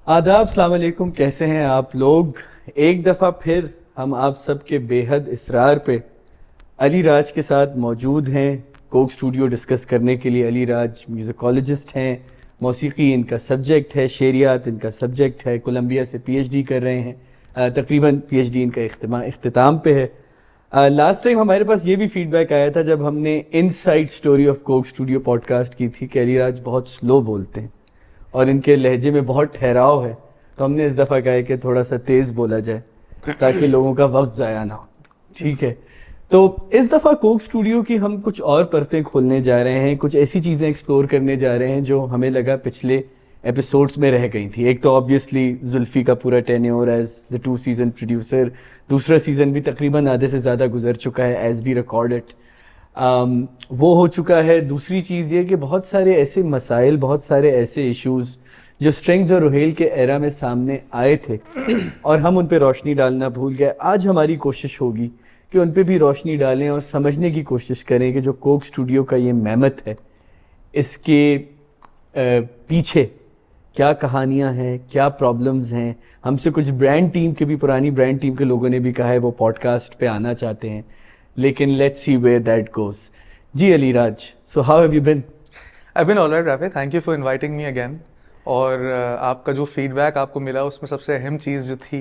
आदाब, अस्सलाम वालेकुम। कैसे हैं आप लोग? एक दफ़ा फिर हम आप सबके बेहद इसरार पे अली राज के साथ मौजूद हैं कोक स्टूडियो डिस्कस करने के लिए। अली राज म्यूज़िकोलॉजिस्ट हैं, मौसीकी इनका सब्जेक्ट है, शेरियात इनका सब्जेक्ट है, कोलंबिया से पीएचडी कर रहे हैं। तकरीबन पीएचडी इनका इख्तिताम पे है। लास्ट टाइम हमारे पास ये भी फीडबैक आया था जब हमने inside story of Coke studio podcast की थी कि अली राज बहुत स्लो बोलते हैं और इनके लहजे में बहुत ठहराव है, तो हमने इस दफ़ा कहा है कि थोड़ा सा तेज़ बोला जाए ताकि लोगों का वक्त ज़ाया ना हो। ठीक है, तो इस दफ़ा कोक स्टूडियो की हम कुछ और परतें खोलने जा रहे हैं, कुछ ऐसी चीज़ें एक्सप्लोर करने जा रहे हैं जो हमें लगा पिछले एपिसोड्स में रह गई थी। एक तो ऑब्वियसली जुल्फ़ी का पूरा tenure as the 2 season producer, दूसरा सीज़न भी तकरीबन आधे से ज़्यादा गुजर चुका है एज वी रिकॉर्ड इट। वो हो चुका है। दूसरी चीज़ ये कि बहुत सारे ऐसे मसाइल, बहुत सारे ऐसे इश्यूज़ जो स्ट्रिंग्स और रोहेल के एरा में सामने आए थे और हम उन पे रोशनी डालना भूल गए। आज हमारी कोशिश होगी कि उन पे भी रोशनी डालें और समझने की कोशिश करें कि जो कोक स्टूडियो का ये मेहनत है, इसके पीछे क्या कहानियाँ हैं, क्या प्रॉब्लम्स हैं। हमसे कुछ ब्रांड टीम के भी, पुरानी ब्रांड टीम के लोगों ने भी कहा है वो पॉडकास्ट पे आना चाहते हैं, लेकिन let's see where that goes. जी Ali Raj, so how have you been? I've been all right, Rafi. Thank you for inviting me again. और आपका जो फीडबैक आपको मिला उसमें सबसे अहम चीज़ जो थी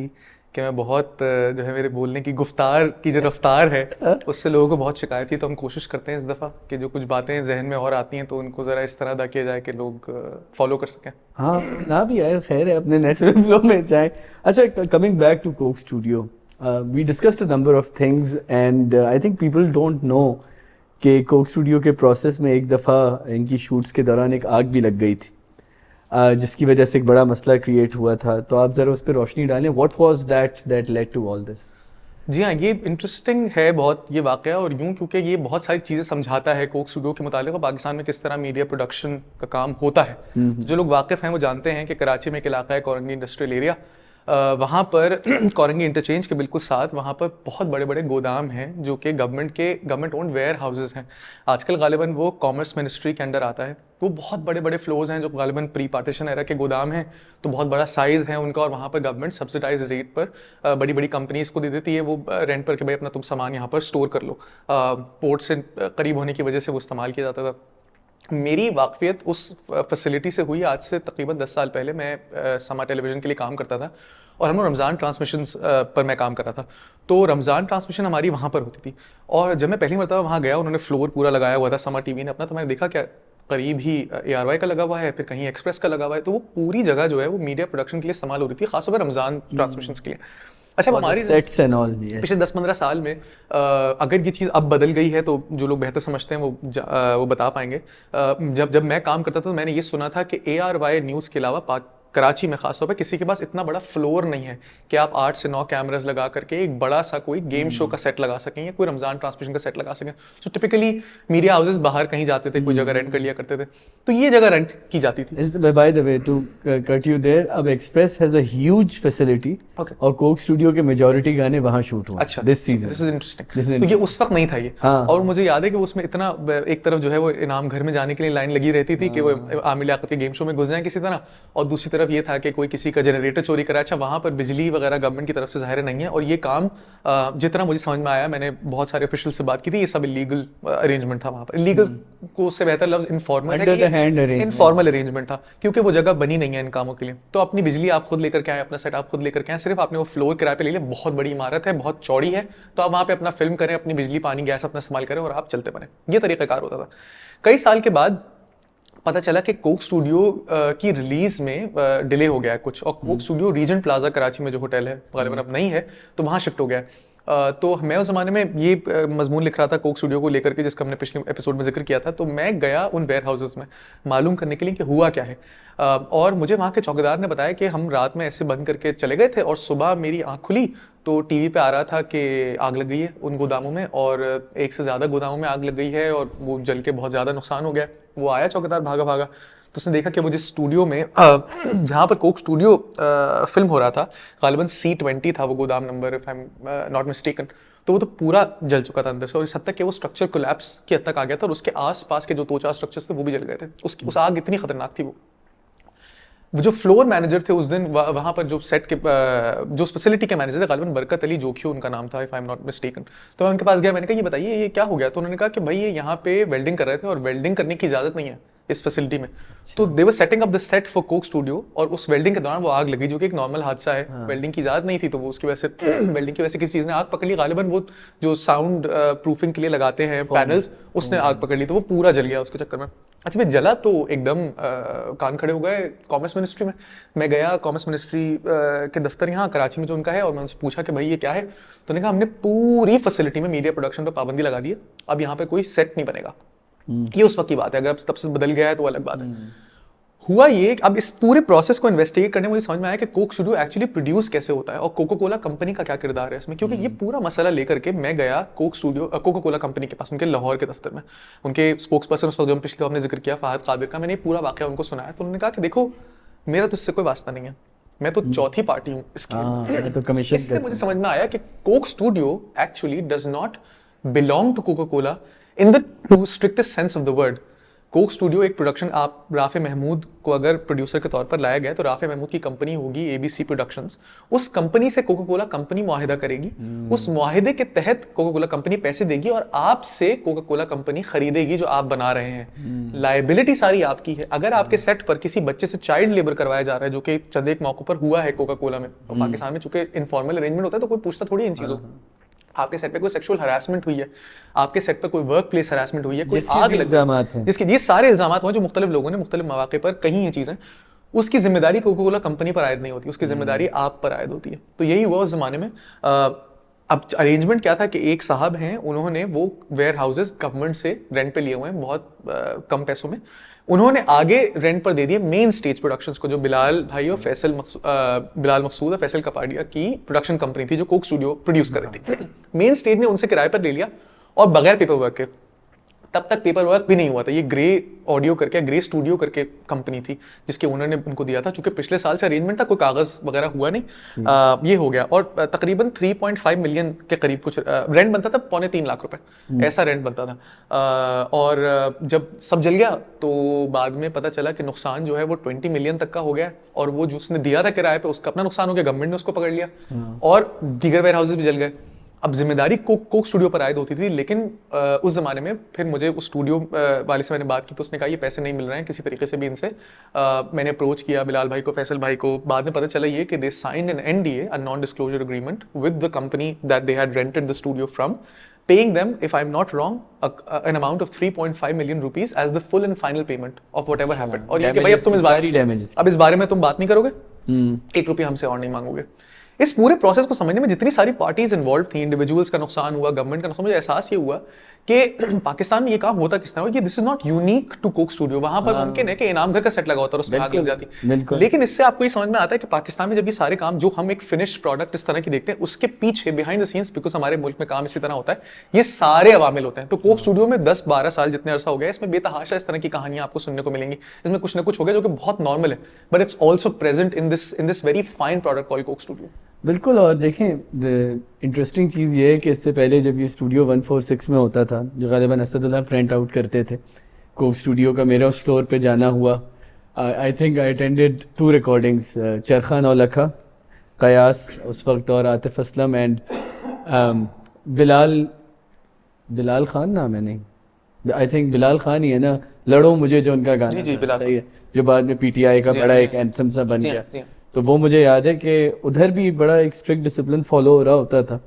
कि मैं बहुत जो है मेरे बोलने की गुफ्तार की जो रफ्तार है उससे लोगों को बहुत शिकायत थी। तो हम कोशिश करते हैं इस दफ़ा कि जो कुछ बातें जहन में और आती हैं तो उनको ज़रा इस तरह अदा किया जाए कि लोग फॉलो कर सकें। हाँ, ना भी आए, खैर है, अपने नेचुरल फ्लो में जाए। अच्छा, coming back to Coke Studio, we discussed a number of things and I think people don't know कि कोक स्टूडियो के प्रोसेस में एक दफ़ा इनकी शूट्स के दौरान एक आग भी लग गई थी, जिसकी वजह से एक बड़ा मसला क्रिएट हुआ था। तो आप ज़रा उस पर रोशनी डालें, what was that led to all this? जी हाँ, ये इंटरेस्टिंग है बहुत ये वाक़या, और यूँ क्योंकि ये बहुत सारी चीज़ें समझाता है कोक स्टूडियो के मुतालिक और पाकिस्तान में किस तरह मीडिया प्रोडक्शन का काम होता है। जो लोग वाकिफ़ हैं वो जानते हैं कि कराची में एक इलाका है कोरंगी इंडस्ट्रियल एरिया, वहाँ पर कोरंगी इंटरचेंज के बिल्कुल साथ वहाँ पर बहुत बड़े बड़े गोदाम हैं जो कि गवर्नमेंट ओन्ड वेयर हाउसेज़ हैं। आजकल गालिबन वो कॉमर्स मिनिस्ट्री के अंडर आता है। वो बहुत बड़े बड़े फ्लोर्स हैं जो गालिबन प्री पार्टीशन एरा के गोदाम हैं, तो बहुत बड़ा साइज़ है उनका, और वहाँ पर गवर्नमेंट सब्सिडाइज रेट पर बड़ी बड़ी कंपनीज को दे देती है वो रेंट पर कि भाई अपना तुम सामान यहाँ पर स्टोर कर लो। पोर्ट से करीब होने की वजह से वो इस्तेमाल किया जाता था। मेरी वाकफियत उस फैसिलिटी से हुई आज से तकरीबन 10 साल पहले। मैं समा टेलीविज़न के लिए काम करता था और हम रमज़ान ट्रांसमिशंस पर मैं काम कर रहा था। तो रमज़ान ट्रांसमिशन हमारी वहाँ पर होती थी, और जब मैं पहली मरतबा वहाँ गया, उन्होंने फ्लोर पूरा लगाया हुआ था समा टीवी ने अपना, तो मैंने देखा क्या करीब ही ARY का लगा हुआ है, फिर कहीं एक्सप्रेस का लगा हुआ है। तो वो पूरी जगह जो है वो मीडिया प्रोडक्शन के लिए इस्तेमाल हो रही थी, खासतौर पर रमज़ान ट्रांसमिशंस के लिए। अच्छा, हमारी सेट्स एंड ऑल पिछले 10-15 साल में अगर ये चीज़ अब बदल गई है तो जो लोग बेहतर समझते हैं वो बता पाएंगे। जब मैं काम करता था तो मैंने ये सुना था कि ARY न्यूज़ के अलावा कराची में खासतौर पर किसी के पास इतना बड़ा फ्लोर नहीं है कि आप 8 से 9 कैमरास लगा करके एक बड़ा सा कोई गेम शो का सेट लगा सकें या कोई रमज़ान ट्रांसमिशन का सेट लगा सकें। सो टिपिकली मीडिया हाउसेस बाहर कहीं जाते थे, कोई जगह रेंट कर लिया करते थे, तो ये जगह रेंट की जाती थी। By the way, to cut you there, अब Express has a huge facility और कोक स्टूडियो के मेजॉरिटी गाने वहाँ शूट हुए। अच्छा, this season, this is interesting. तो ये उस वक्त नहीं था ये। हाँ। और मुझे याद है कि उसमें इतना एक तरफ जो है वो इनाम घर में जाने के लिए लाइन लगी रहती थी कि वो आमिर लियाकत के गेम शो में घुस जाए किसी तरह, और दूसरी तरफ ये था कि कोई किसी का जनरेटर चोरी करा। अच्छा, वहाँ पर बिजली वगैरह गवर्नमेंट की तरफ से ज़ाहिर नहीं है, और ये काम जितना मुझे समझ में आया, मैंने बहुत सारे ऑफिशियल से बात की थी, ये सब इलीगल अरेंजमेंट था वहाँ पर। इलीगल को उससे बेहतर लफ्ज़ इनफॉर्मल है, इनफॉर्मल अरेंजमेंट था, क्योंकि वो जगह बनी नहीं है इन कामों के लिए। तो अपनी बिजली आप खुद लेकर के आए, अपना सेट आप खुद लेकर के आए, सिर्फ आपने वो फ्लोर किराए पे ले लिया। बहुत बड़ी इमारत है, बहुत चौड़ी है, तो आप वहाँ पे अपना फिल्म करें, अपनी बिजली पानी गैस अपना इस्तेमाल करें और आप चलते बने। ये तरीक़ाकार होता था। कई साल के बाद पता चला कि कोक स्टूडियो की रिलीज में डिले हो गया है कुछ, और Coke Studio Regent Plaza Karachi में जो होटल है गालिबन अब नहीं है, तो वहाँ शिफ्ट हो गया है। तो मैं उस ज़माने में ये मजमून लिख रहा था कोक स्टूडियो को लेकर के, जिसका हमने पिछले एपिसोड में जिक्र किया था। तो मैं गया उन वेयर हाउसेस में मालूम करने के लिए कि हुआ क्या है, और मुझे वहाँ के चौकीदार ने बताया कि हम रात में ऐसे बंद करके चले गए थे और सुबह मेरी आँख खुली तो टीवी पे आ रहा था कि आग लग गई है उन गोदामों में, और एक से ज़्यादा गोदामों में आग लग गई है और वो जल के बहुत ज़्यादा नुकसान हो गया। वो आया चौकीदार भागा भागा, तो उसने देखा कि वो जिस स्टूडियो में जहाँ पर कोक स्टूडियो फिल्म हो रहा था, गालिबन C20 था वो गोदाम number, if I am not mistaken, तो वो तो पूरा जल चुका था अंदर से, और इस हद तक कि वो स्ट्रक्चर कोलैप्स की हद तक आ गया था, और उसके आसपास के जो 2-4 स्ट्रक्चर्स थे वो भी जल गए थे। उस आग इतनी खतरनाक थी वो। जो फ्लोर मैनेजर थे उस दिन वहां पर जो सेट के जो फैसिलिटी के मैनेजर थे, गालिबन बरकत अली जोखियो उनका नाम था, if I am not mistaken. तो मैं उनके पास गया, मैंने कहा ये बताइए ये क्या हो गया? तो उन्होंने कहा कि भाई ये यहाँ पे वेल्डिंग कर रहे थे और वेल्डिंग करने की इजाजत नहीं है इस फैसिलिटी में। तो they were setting up the set for Coke Studio, और उस वेल्डिंग के दौरान वो आग लगी, जो कि एक नॉर्मल हादसा है। वेल्डिंग की इजाजत नहीं थी, तो वो उसकी वजह से वेल्डिंग की वजह से किसी चीज ने आग पकड़ ली। गालिबन वो जो साउंड प्रूफिंग के लिए लगाते हैं पैनल्स, उसने आग पकड़ ली, तो वो पूरा जल गया उसके चक्कर में। अच्छा भाई, जला तो एकदम कान खड़े हो गए कॉमर्स मिनिस्ट्री में। मैं गया कॉमर्स मिनिस्ट्री के दफ्तर यहाँ कराची में जो उनका है, और मैं उनसे पूछा कि भाई ये क्या है? तो उन्होंने कहा हमने पूरी फैसिलिटी में मीडिया प्रोडक्शन पर पाबंदी लगा दी है, अब यहाँ पे कोई सेट नहीं बनेगा। ये उस वक्त की बात है, अगर अब तब से बदल गया है तो अलग बात है। हुआ ये, अब इस पूरे प्रोसेस को इन्वेस्टिगेट करने में मुझे समझ में आया कि कोक स्टूडियो एक्चुअली प्रोड्यूस कैसे होता है और कोका कोला कंपनी का क्या किरदार है इसमें। क्योंकि ये पूरा मसला लेकर के मैं गया कोका कोला कंपनी के पास, उनके लाहौर के दफ्तर में। उनके स्पोक्स पर्सन उस वक्त जो पिछले आपने जिक्र किया फहद कादिर का, मैंने पूरा वाकया उनको सुनाया। तो उन्होंने कहा कि देखो मेरा तो इससे कोई वास्ता नहीं है, मैं तो चौथी पार्टी हूँ इसकी। तो कमीशन इससे मुझे समझ में आया कि Coke Studio actually does not belong to Coca Cola in the strictest sense of the word. Coke Studio एक प्रोडक्शन, आप राफे महमूद को अगर प्रोड्यूसर के तौर पर लाया गया तो राफे महमूद की कंपनी होगी एबीसी प्रोडक्शंस। उस कंपनी से कोका कोला कंपनी मुआहिदा करेगी, उस मुआहिदे के तहत कोका कोला कंपनी पैसे देगी और आपसे कोका कोला कंपनी खरीदेगी जो आप बना रहे हैं। लायबिलिटी सारी आपकी है। अगर आपके सेट पर किसी बच्चे से चाइल्ड लेबर करवाया जा रहा है, जो कि चंद एक मौकों पर हुआ है कोका कोला में, और पाकिस्तान में चूंकि इनफॉर्मल अरेंजमेंट होता है तो कोई पूछता थोड़ी इन चीजों। आपके सेट पे कोई सेक्सुअल हरासमेंट हुई है, आपके सेट पर कोई वर्क प्लेस हरासमेंट हुई है, कोई आग लगी, जिसके ये सारे इल्जामात हैं जो मुख्तलिफ लोगों ने मुख्तलिफ मौके पर कही हैं चीजें, उसकी जिम्मेदारी कोका कोला कंपनी पर आयद नहीं होती, उसकी जिम्मेदारी आप पर आयद होती है। तो यही हुआ उस जमाने में। अब अरेंजमेंट क्या था कि एक साहब हैं, उन्होंने वो वेयर हाउसेज गवर्नमेंट से रेंट पे लिए हुए हैं बहुत कम पैसों में, उन्होंने आगे रेंट पर दे दिए मेन स्टेज प्रोडक्शंस को, जो बिलाल भाई और बिलाल मकसूद और फैसल कपाडिया की प्रोडक्शन कंपनी थी जो कोक स्टूडियो प्रोड्यूस कर रही थी। मेन स्टेज ने उनसे किराए पर ले लिया और बगैर पेपर वर्क के। तब तक पेपर वर्क भी नहीं हुआ था। ये ग्रे ऑडियो करके, ग्रे स्टूडियो करके कंपनी थी जिसके ओनर ने उनको दिया था। चूंकि पिछले साल से अरेंजमेंट था, कोई कागज वगैरह हुआ नहीं, ये हो गया। और तकरीबन 3.5 मिलियन के करीब कुछ रेंट बनता था, 2.25 लाख रुपए ऐसा रेंट बनता था। और जब सब जल गया तो बाद में पता चला कि नुकसान जो है वो 20 मिलियन तक का हो गया, और वो जो उसने दिया था किराए पे उसका अपना नुकसान हो गया, गवर्नमेंट ने उसको पकड़ लिया, और दीगर वेयर हाउसेज भी जल गए। अब जिम्मेदारी कोक स्टूडियो पर आयद होती थी, लेकिन उस जमाने में फिर मुझे उस स्टूडियो वाले से मैंने बात की तो उसने कहा ये पैसे नहीं मिल रहे हैं किसी तरीके से भी इनसे। मैंने अप्रोच किया बिलाल भाई को, फैसल भाई को। बाद में पता चला ये कि they signed an NDA, a non disclosure agreement, with the company that they had rented the studio from, paying them, if I'm not wrong, an amount of 3.5 million rupees as the full and final payment of whatever happened। और ये कि भाई अब तुम इस बारे में तुम बात नहीं करोगे, 1 रुपया हमसे और नहीं मांगोगे। इस पूरे प्रोसेस को समझने में जितनी सारी पार्टीज इन्वॉल्व थी, इंडिविजुअल्स का नुकसान हुआ, गवर्नमेंट का नुकसान, मुझे एहसास ये हुआ कि पाकिस्तान में ये काम होता किस तरह, ये this is not unique to Coke Studio. वहां पर मुमकिन है कि इनाम घर का सेट लगा होता है और उसमें आग लग जाती, लेकिन इससे आपको ये समझ में आता है कि पाकिस्तान में जब ये सारे काम जो हम एक फिनिश्ड प्रोडक्ट इस तरह की देखते हैं, उसके पीछे बिहाइंड द सीन्स, बिकॉज हमारे मुल्क में काम इसी तरह होता है, ये सारे अवामिल होते हैं। तो कोक स्टूडियो में 10-12 साल जितने अरसा हो गया, इसमें बेतहाशा इस तरह की कहानियां आपको सुनने को मिलेंगी। इसमें कुछ ना कुछ हो गया जो कि बहुत नॉर्मल है, but it's also present in this very fine product called Coke studio. बिल्कुल। और देखें, इंटरेस्टिंग चीज़ ये है कि इससे पहले जब ये स्टूडियो 146 में होता था, जो गालिबन असदुल्लाह प्रिंट आउट करते थे, कोक स्टूडियो का मेरा उस फ्लोर पे जाना हुआ। I think I attended 2 recordings, चरखान औलखा, कयास उस वक्त, और आतिफ असलम एंड बिलाल खान नाम है, नहीं आई थिंक बिलाल खान ही है ना, लड़ो मुझे, जो उनका गाना सही है, जो बाद में PTI का बड़ा एक एंथम सा बन गया। तो वो मुझे याद है कि उधर भी बड़ा एक स्ट्रिक्ट डिसिप्लिन फॉलो हो रहा होता था,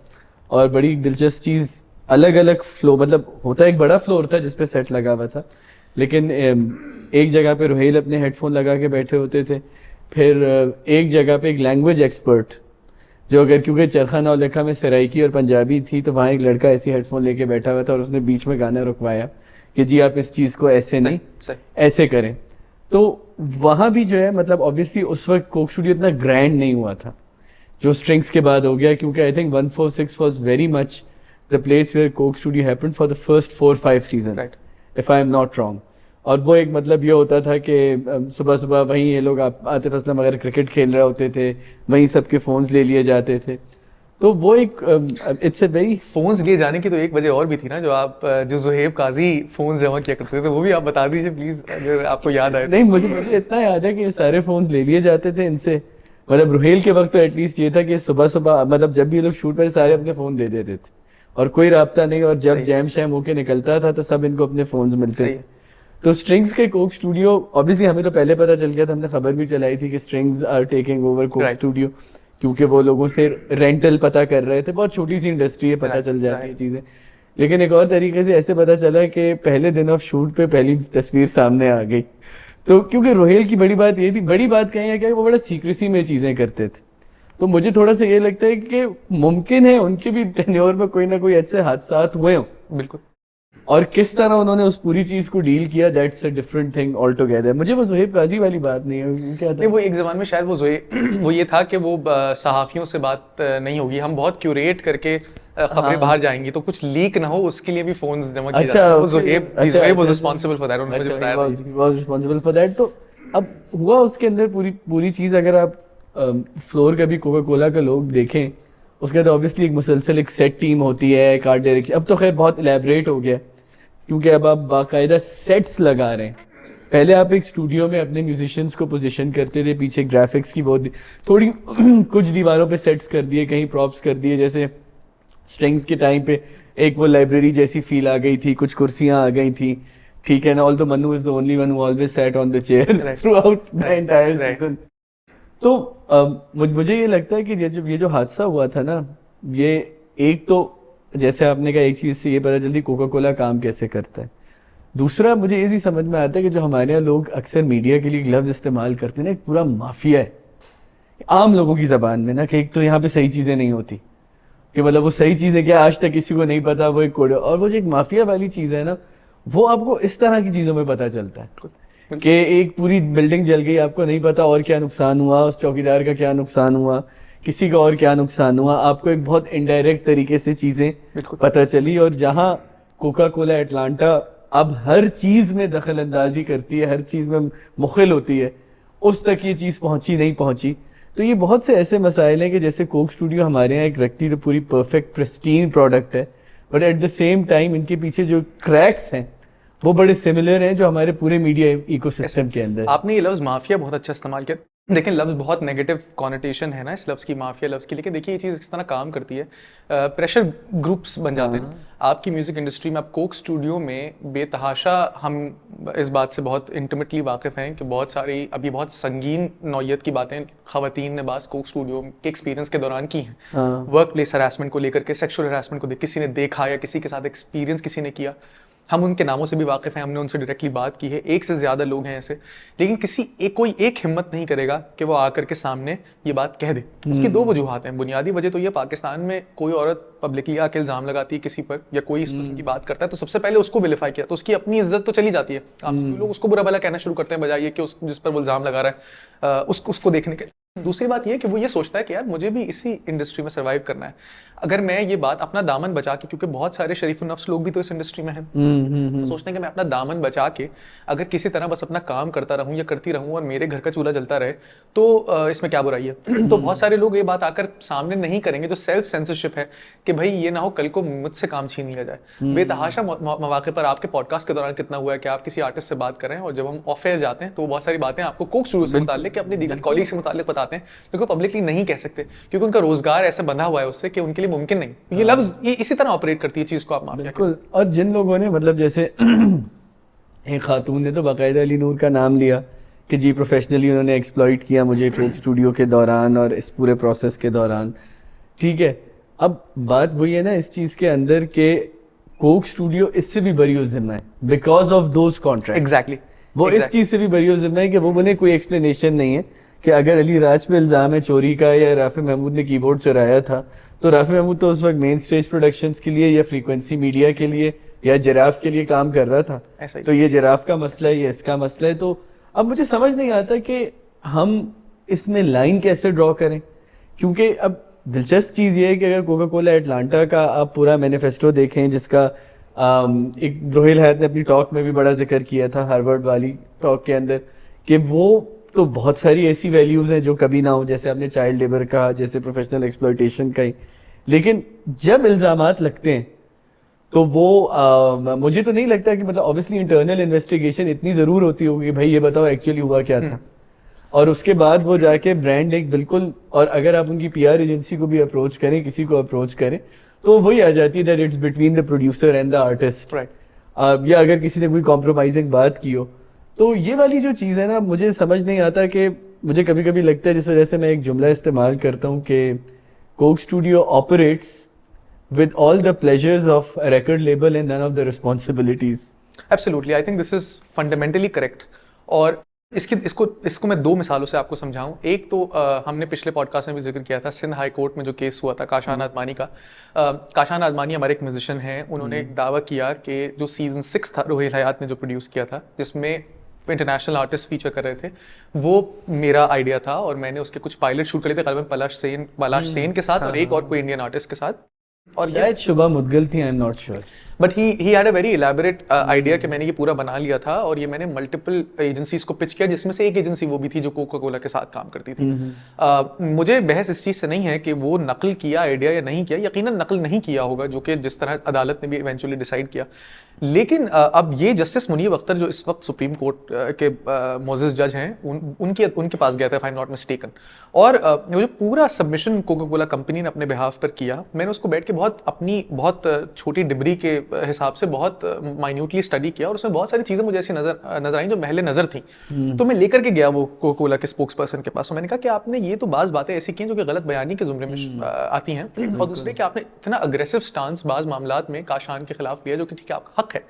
और बड़ी दिलचस्प चीज़, अलग अलग फ्लो, मतलब होता एक बड़ा फ्लोर था जिसपे सेट लगा हुआ था, लेकिन एक जगह पे रोहेल अपने हेडफोन लगा के बैठे होते थे, फिर एक जगह पे एक लैंग्वेज एक्सपर्ट, जो अगर क्योंकि चरखा औलखा में सराइकी और पंजाबी थी, तो वहाँ एक लड़का ऐसी हेडफोन लेके बैठा हुआ था और उसने बीच में गाना रुकवाया कि जी आप इस चीज़ को ऐसे नहीं ऐसे करें। तो वहाँ भी जो है, मतलब ऑब्वियसली उस वक्त कोक स्टूडियो इतना ग्रैंड नहीं हुआ था जो स्ट्रिंग्स के बाद हो गया, क्योंकि I think 146 was very much the place where Coke Studio happened for the first 4-5 season, if I am not wrong. और वो एक मतलब ये होता था कि सुबह सुबह वहीं ये लोग आतिफ असलम अगर क्रिकेट खेल रहे होते थे, वहीं सबके फ़ोन्स ले लिए जाते थे। तो वो एक इट्स अ वेरी फोन्स लिए जाने की तो एक वजह और भी थी ना, जो आप जो ज़ुहैब काजी फोन्स जमा किया करते थे, वो भी आप बता दीजिए प्लीज, अगर आपको याद आए नहीं, मुझे इतना याद है कि ये सारे फोन्स ले लिए जाते थे इनसे। मतलब रुहेल के वक्त तो एटलीस्ट ये था कि सुबह सुबह मतलब जब भी ये लोग शूट पर सारे अपने फोन दे देते थे और कोई राब्ता नहीं, और जब सही। जैम शैम होके निकलता था तो सब इनको अपने फोन्स मिलते सही थे। तो स्ट्रिंग्स के कोक स्टूडियो ऑब्वियसली हमें तो पहले पता चल गया था, हमने खबर भी चलाई थी कि strings are taking over Coke Right. Studio, क्योंकि वो लोगों से रेंटल पता कर रहे थे। बहुत छोटी सी इंडस्ट्री है, पता Right, चल जाती है right. चीज़ें। लेकिन एक और तरीके से ऐसे पता चला कि पहले दिन ऑफ शूट पे पहली तस्वीर सामने आ गई। तो क्योंकि रोहेल की बड़ी बात ये थी, बड़ी बात कहीं है क्या, वो बड़ा सीक्रेसी में चीज़ें करते थे। तो मुझे थोड़ा सा ये लगता है कि मुमकिन है उनके भी टेन्योर में कोई ना कोई ऐसे हादसात हुए हों, बिल्कुल। और किस तरह उन्होंने उस पूरी चीज को डील किया, that's a different thing all together. मुझे वो ज़ुहैब काजी वाली बात नहीं है, क्या नहीं, था वो एक ज़माने में शायद वो ये था कि वो सहाफ़ियों से बात नहीं होगी, हम बहुत क्यूरेट करके खबरें हाँ। बाहर जाएंगी तो कुछ लीक ना हो, उसके लिए भी फोन्स जमा किए अच्छा, जाते हैं। वो उसके लिए- ज़ुहैब वाज अच्छा, रिस्पांसिबल फॉर दैट, उन्होंने मुझे बताया था ये। Was responsible for that. तो अब हुआ उसके अंदर पूरी पूरी चीज, अगर आप फ्लोर का भी कोका कोला का लोग देखें, उसके बाद ऑब्वियसली एक मुसलसल एक सेट टीम होती है, एक आर्ट डायरेक्शन। अब तो खैर बहुत इलेबरेट हो गया क्योंकि अब आप बाकायदा सेट्स लगा रहे हैं। पहले आप एक स्टूडियो में अपने म्यूजिशियंस को पोजीशन करते थे, पीछे ग्राफिक्स की बहुत थोड़ी कुछ दीवारों पे सेट्स कर दिए, कहीं प्रॉप्स कर दिए, जैसे स्ट्रिंग्स के टाइम पे एक वो लाइब्रेरी जैसी फील आ गई थी, कुछ कुर्सियां आ गई थी, ठीक है ना। Although Mannu is the only one who always sat on the chair Right. Through out the Right. Entire Right. Season. तो मुझे ये लगता है कि ये जो हादसा हुआ था ना, ये एक तो जैसे आपने कहा, एक चीज से ये पता चलती कोका कोला काम कैसे करता है। दूसरा मुझे ये भी समझ में आता है कि जो हमारे यहाँ लोग अक्सर मीडिया के लिए ग्लव्स इस्तेमाल करते हैं ना, एक पूरा माफिया है आम लोगों की जबान में ना, कि एक तो यहाँ पे सही चीजें नहीं होती, कि मतलब वो सही चीज है क्या आज तक किसी को नहीं पता, वो एक कोड। और वो जो एक माफिया वाली चीज है ना, वो आपको इस तरह की चीजों में पता चलता है कि एक पूरी बिल्डिंग जल गई, आपको नहीं पता और क्या नुकसान हुआ, उस चौकीदार का क्या नुकसान हुआ, किसी का और क्या नुकसान हुआ, आपको एक बहुत इनडायरेक्ट तरीके से चीजें पता चली। और जहाँ कोका कोला अटलांटा अब हर चीज में दखल अंदाजी करती है, हर चीज में मुखिल होती है, उस तक ये चीज पहुंची नहीं पहुंची। तो ये बहुत से ऐसे मसाइल हैं कि जैसे कोक स्टूडियो हमारे यहाँ एक रखती तो पूरी परफेक्ट प्रिस्टीन प्रोडक्ट है, but at the same time इनके पीछे जो क्रैक्स हैं वो बड़े सिमिलर हैं जो हमारे पूरे मीडिया इकोसिस्टम के अंदर। आपने ये लफ्ज़ माफिया बहुत अच्छा इस्तेमाल किया, लेकिन लफ्ज़ बहुत नेगेटिव कॉनोटेशन है ना इस लफ्ज़ की, माफिया लफ्ज़ की। लेकिन देखिए ये चीज़ किस तरह काम करती है, प्रेशर ग्रुप्स बन जाते हैं आपकी म्यूज़िक इंडस्ट्री में। आप कोक स्टूडियो में बेतहाशा, हम इस बात से बहुत इंटीमेटली वाकिफ़ हैं कि बहुत सारी अभी बहुत संगीन नौयत की बातें ख़वातीन ने बास कोक स्टूडियो के एक्सपीरियंस के दौरान की हैं। वर्क प्लेस हरासमेंट को लेकर के, सेक्शुअल हरासमेंट को किसी ने देखा या किसी के साथ एक्सपीरियंस किसी ने किया, हम उनके नामों से भी वाकिफ़ हैं, हमने उनसे डायरेक्टली बात की है, एक से ज़्यादा लोग हैं ऐसे। लेकिन कोई एक हिम्मत नहीं करेगा कि वो आकर के सामने ये बात कह दे। उसकी दो वजूहात हैं। बुनियादी वजह तो ये, पाकिस्तान में कोई औरत पब्लिकली आके इल्ज़ाम लगाती है किसी पर या कोई इस किस्म की बात करता है तो सबसे पहले उसको विलिफाई किया, तो उसकी अपनी इज्जत तो चली जाती है। लोग उसको बुरा भला कहना शुरू करते हैं बजाय ये कि जिस पर वो इल्ज़ाम लगा रहा है उसको देखने के। दूसरी बात ये कि वो ये सोचता है कि यार मुझे भी इसी इंडस्ट्री में सर्वाइव करना है, अगर मैं ये बात अपना दामन बचा के, क्योंकि बहुत सारे शरीफ नफ्स लोग भी तो इस इंडस्ट्री में हैं, तो सोचते हैं कि मैं अपना दामन बचा के अगर किसी तरह बस अपना काम करता रहूं या करती रहूं और मेरे घर का चूल्हा जलता रहे तो इसमें क्या बुराई है। तो बहुत सारे लोग ये बात आकर सामने नहीं करेंगे, जो सेल्फ सेंसरशिप है कि भाई ये ना हो कल को मुझसे काम छीन लिया जाए। बेतहाशा मौके पर आपके पॉडकास्ट के दौरान कितना हुआ है कि आप किसी आर्टिस्ट से बात करें और जब हम ऑफ एयर जाते हैं तो बहुत सारी बातें आपको कोक स्टूडियो से मुताल्लिक, अपने दीगर कॉलीग से मुताल्लिक बताते हैं, क्योंकि पब्लिकली नहीं कह सकते, क्योंकि उनका रोजगार ऐसे बंधा हुआ है उससे कि उनके लिए मुमकिन नहीं। ये लफ्ज ये इसी तरह ऑपरेट करती है चीज को, आप माफिया। बिल्कुल। और जिन लोगों ने मतलब जैसे एक खातून ने तो बाकायदा अली नूर का नाम लिया कि जी प्रोफेशनली उन्होंने एक्सप्लॉइट किया मुझे कोक स्टूडियो के दौरान और इस पूरे प्रोसेस के दौरान, ठीक है। अब बात वही है ना इस चीज के अंदर के कोक स्टूडियो इससे भी बरी जिम्मा है because of those contract. Exactly वो इस चीज से भी बरी जिम्मा है कि वो उन्हें कोई एक्सप्लेनेशन नहीं है कि अगर अली राज पे इल्जाम है चोरी का या राफी महमूद ने कीबोर्ड चुराया था, तो राफी महमूद तो उस वक्त मेन स्टेज प्रोडक्शंस के लिए या फ्रीक्वेंसी मीडिया के लिए या जिराफ के लिए काम कर रहा था। ऐसा ही। तो ये जिराफ का मसला है, ये इसका मसला है। तो अब मुझे समझ नहीं आता कि हम इसमें लाइन कैसे ड्रॉ करें, क्योंकि अब दिलचस्प चीज़ ये है कि अगर कोका कोला अटलांटा का आप पूरा मैनिफेस्टो देखें, जिसका एक रोहिल हैत ने अपनी टॉक में भी बड़ा जिक्र किया था, हार्वर्ड वाली टॉक के अंदर, कि वो तो बहुत सारी ऐसी वैल्यूज़ हैं जो कभी ना हो, जैसे आपने चाइल्ड लेबर कहा, जैसे प्रोफेशनल एक्सप्लॉयटेशन का ही। लेकिन जब इल्जामात लगते हैं तो वो मुझे तो नहीं लगता कि मतलब ऑब्वियसली इंटरनल इन्वेस्टिगेशन इतनी जरूर होती होगी, भाई ये बताओ एक्चुअली हुआ क्या था, और उसके बाद वो जाके ब्रांड एक बिल्कुल, और अगर आप उनकी पीआर एजेंसी को भी अप्रोच करें, किसी को अप्रोच करें, तो वही आ जाती है that it's between the producer and the artist, या अगर किसी ने कोई कॉम्प्रोमाइजिंग बात की हो। तो ये वाली जो चीज़ है ना, मुझे समझ नहीं आता कि मुझे कभी कभी लगता है, जिस वजह से मैं एक जुमला इस्तेमाल करता हूँ कि Coke studio operates with all the pleasures of a record label and none of the responsibilities. Absolutely, I think this is fundamentally correct. और इसको मैं दो मिसालों से आपको समझाऊं। एक तो हमने पिछले पॉडकास्ट में भी जिक्र किया था सिंध हाई कोर्ट में जो केस हुआ था काशान आदमानी का। काशान आदमानी हमारे एक म्यूजिशियन हैं, उन्होंने एक दावा किया कि जो सीजन 6 था रोहिल हयात ने जो प्रोड्यूस किया था, जिसमें इंटरनेशनल आर्टिस्ट फीचर कर रहे थे, वो मेरा आइडिया था और मैंने उसके कुछ पायलट शूट करे थे गलबन पलाश सेन के साथ और एक और कोई इंडियन आर्टिस्ट के साथ, और शायद शुभा मुद्गल थी, आई am not sure, but he had a very elaborate idea कि मैंने ये पूरा बना लिया था और ये मैंने मल्टीपल एजेंसीज को पिच किया, जिसमें से एक एजेंसी वो भी थी जो कोका कोला के साथ काम करती थी। मुझे बहस इस चीज़ से नहीं है कि वो नकल किया आइडिया या नहीं किया, यकीनन नकल नहीं किया होगा, जो कि जिस तरह अदालत ने भी इवेंचुअली डिसाइड किया। लेकिन अब ये जस्टिस मुनीब अख्तर जो इस वक्त सुप्रीम कोर्ट के मोअज़्ज़ज़ जज हैं, उनके पास गया था, if I am not mistaken, और वो जो पूरा सबमिशन कोका कोला कंपनी ने अपने बिहाफ पर किया, मैंने उसको बैठ के बहुत छोटी डिब्री के हिसाब से बहुत माइन्यूटली स्टडी किया और उसमें बहुत सारी चीज़ें मुझे ऐसी नजर आई जो महले नजर थी। तो मैं लेकर के गया वो कोका कोला के स्पोक्स पर्सन के पास और मैंने कहा कि आपने ये तो बातें ऐसी की हैं जो कि गलत बयानी के जुमरे में आती हैं, और दूसरे कि आपने इतना अग्रेसिव स्टांस बाज मामलात में काशान के खिलाफ लिया, जो कि ठीक है आपका हक है,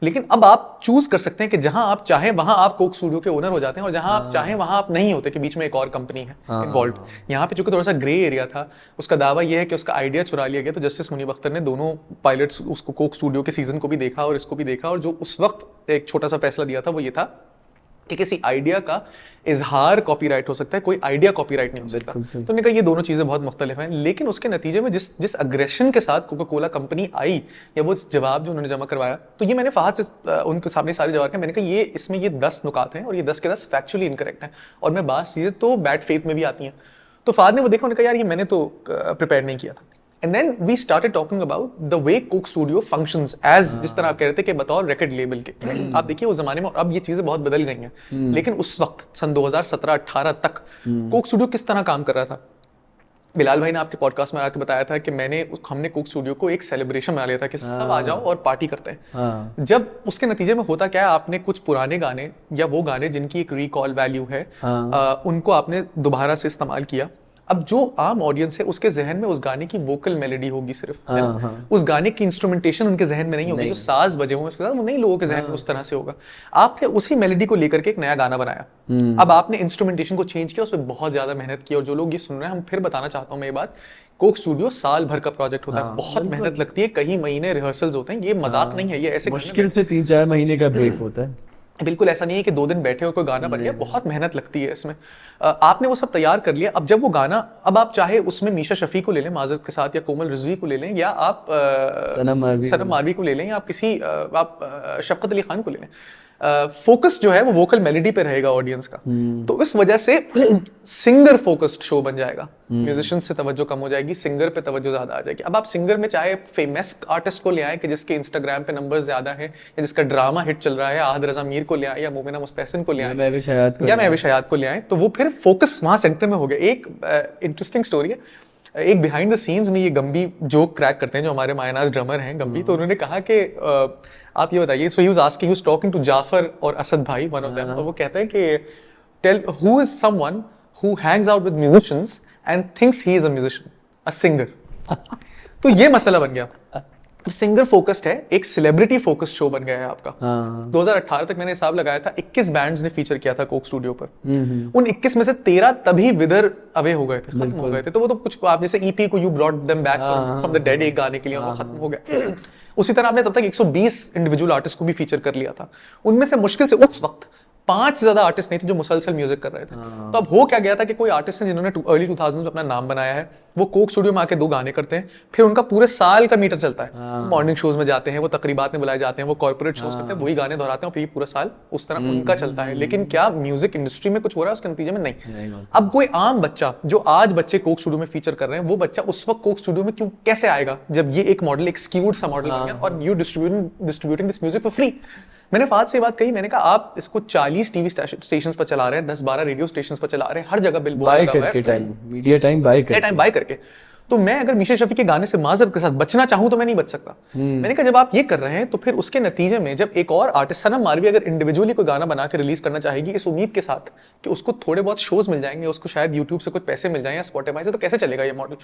लेकिन अब आप चूज कर सकते हैं कि जहां आप चाहें वहां आप कोक स्टूडियो के ओनर हो जाते हैं और जहां आप चाहें वहां आप नहीं होते, कि बीच में एक और कंपनी है इन्वॉल्व। यहाँ पे चूंकि थोड़ा सा ग्रे एरिया था, उसका दावा यह है कि उसका आइडिया चुरा लिया गया, तो जस्टिस मुनीब अख्तर ने दोनों पायलट्स, उसको कोक स्टूडियो के सीजन को भी देखा और इसको भी देखा, और जो उस वक्त एक छोटा सा फैसला दिया था वो ये था कि किसी आइडिया का इजहार कॉपीराइट हो सकता है, कोई आइडिया कॉपीराइट नहीं हो सकता। तो हमने कहा ये दोनों चीजें बहुत मुख्तलिफ हैं, लेकिन उसके नतीजे में जिस अग्रेशन के साथ कोका कोला कंपनी आई या वो जवाब जो उन्होंने जमा करवाया, तो ये मैंने फहद से उनके सामने सारे जवाब किए। मैंने कहा ये इसमें ये 10 नुकात हैं और ये 10 के 10 फैक्चुअली इनकरेक्ट हैं, और मैं बात चीजें तो बैड फेथ में भी आती हैं। तो फहद ने वो देखा, उन्होंने कहा यार ये मैंने तो प्रिपेयर नहीं किया था। And then we started talking about the way Coke Studio functions as जिस तरह आप कह रहे थे कि बतौर रिकॉर्ड लेबल के। आप देखिए उस जमाने में, और अब ये चीजें बहुत बदल गई हैं, लेकिन उस वक्त सन 2017-18 तक कोक स्टूडियो किस तरह काम कर रहा था। बिलाल भाई ने आपके पॉडकास्ट में आके बताया था कि हमने कोक स्टूडियो को एक सेलिब्रेशन बना लिया था कि सब आ जाओ और पार्टी करते हैं। जब उसके नतीजे में होता क्या है, आपने कुछ पुराने गाने या वो गाने जिनकी एक रिकॉल वैल्यू है, उनको आपने दोबारा से इस्तेमाल किया। अब जो आम ऑडियंस है उसके जहन में उस गाने की वोकल मेलोडी होगी सिर्फ, उस गाने की इंस्ट्रूमेंटेशन उनके जहन में नहीं होगी, जो साज बजे होंगे उसके साथ वो नहीं लोगों के जहन में उस तरह से होगा। आपने उसी मेलोडी को लेकर के एक नया गाना बनाया, अब आपने इंस्ट्रूमेंटेशन को चेंज किया, उसमें बहुत ज्यादा मेहनत की, और जो लोग ये सुन रहे हैं, हम फिर बताना चाहता हूँ मैं ये बात, कोक स्टूडियो साल भर का प्रोजेक्ट होता है, बहुत मेहनत लगती है, कई महीने रिहर्सल्स होते हैं, ये मजाक नहीं है, ये ऐसे मुश्किल से 3-4 महीने का ब्रेक होता है। बिल्कुल ऐसा नहीं है कि 2 दिन बैठे हो कोई गाना बन गया, बहुत मेहनत लगती है इसमें। आपने वो सब तैयार कर लिया। अब जब वो गाना, अब आप चाहे उसमें मीशा शफी को ले लें माजरत के साथ, या कोमल रिजवी को ले लें, या आप सनम मारवी को ले लें, या आप शफकत अली खान को ले लें, फोकस जो है वो वोकल मेलोडी पे रहेगा ऑडियंस का। तो इस वजह से सिंगर फोकस्ड शो बन जाएगा, म्यूजिशियन से तवज्जो कम हो जाएगी, सिंगर पे तवज्जो ज्यादा आ जाएगी। अब आप सिंगर में चाहे फेमस आर्टिस्ट को ले आए कि जिसके इंस्टाग्राम पे नंबर्स ज्यादा हैं, या जिसका ड्रामा हिट चल रहा है, आहद रजा मीर को ले आए, या मोमिना मुस्तहसिन को ले आए, या महविश हयात को ले आए, तो वो फिर फोकस वहां सेंटर में हो गया। एक इंटरेस्टिंग स्टोरी है, एक बिहाइंड द सीन्स में ये गंबी जोक क्रैक करते हैं जो हमारे मायनाज ड्रमर हैं गंबी, तो उन्होंने कहा कि आप ये बताइए, so he was asking, he was talking to Jafar और असद भाई, वन ऑफ देम, और वो कहते हैं कि tell who is someone who hangs out with musicians and thinks he is a musician, a singer. तो ये मसला बन गया। अब सिंगर फोकस्ड है, एक सेलिब्रिटी फोकस्ड शो बन गया है आपका। 2018 तक मैंने हिसाब लगाया था 21 बैंड्स ने फीचर किया था कोक स्टूडियो पर। उन 21 में से 13 तभी विदर अवे हो गए थे, खत्म हो गए थे। तो वो तो कुछ आप जैसे ईपी को you brought them back from the dead एक गाने के लिए, वो खत्म हो गया। उसी तरह आपने तब तक 120 इंडिविजुअल आर्टिस्ट को भी फीचर कर लिया था। उनमें से मुश्किल से उस वक्त 5 से ज्यादा आर्टिस्ट नहीं थे जो मुसलसल म्यूजिक कर रहे थे। तो अब हो क्या गया था कि कोई आर्टिस्ट है जिन्होंने अर्ली 2000s में अपना नाम बनाया है, वो कोक स्टूडियो में आके 2 गाने करते हैं, फिर उनका पूरे साल का मीटर चलता है। मॉर्निंग शोज में जाते हैं, वो तकरीबात में बुलाए जाते हैं, वो कॉर्पोरेट शोज करते हैं, वही गाने दोहराते हैं और फिर पूरा साल उस तरह उनका चलता है। लेकिन क्या म्यूजिक इंडस्ट्री में कुछ हो रहा है उसके नतीजे में? नहीं। अब कोई आम बच्चा जो आज बच्चे कोक स्टूडियो में फीचर कर रहे हैं, वो बच्चा उस वक्त कोक स्टूडियो में क्यों कैसे आएगा जब ये एक मॉडल, एक स्क्यूड सा मॉडल बन गया और you distributing this music for free. मैंने फाद से बात कही, मैंने कहा आप इसको 40 टीवी स्टेशंस पर चला रहे हैं, 10-12 रेडियो स्टेशंस पर चला रहे हैं, हर जगह बिलबोर्ड लगा हुआ है, टाइम मीडिया टाइम बाय करके। तो मैं अगर मीशा शफी के गाने से माजरत के साथ बचना चाहूं तो मैं नहीं बच सकता। मैंने कहा जब आप ये कर रहे हैं तो फिर उसके नतीजे में जब एक और आर्टिस्ट सनम मारवी अगर इंडिविजुअली कोई गाना बना के रिलीज करना चाहेगी इस उम्मीद के साथ कि उसको थोड़े बहुत शोज मिल जाएंगे, उसको शायद यूट्यूब से कुछ पैसे मिल जाएं या स्पॉटिफाई से, तो कैसे चलेगा ये मॉडल?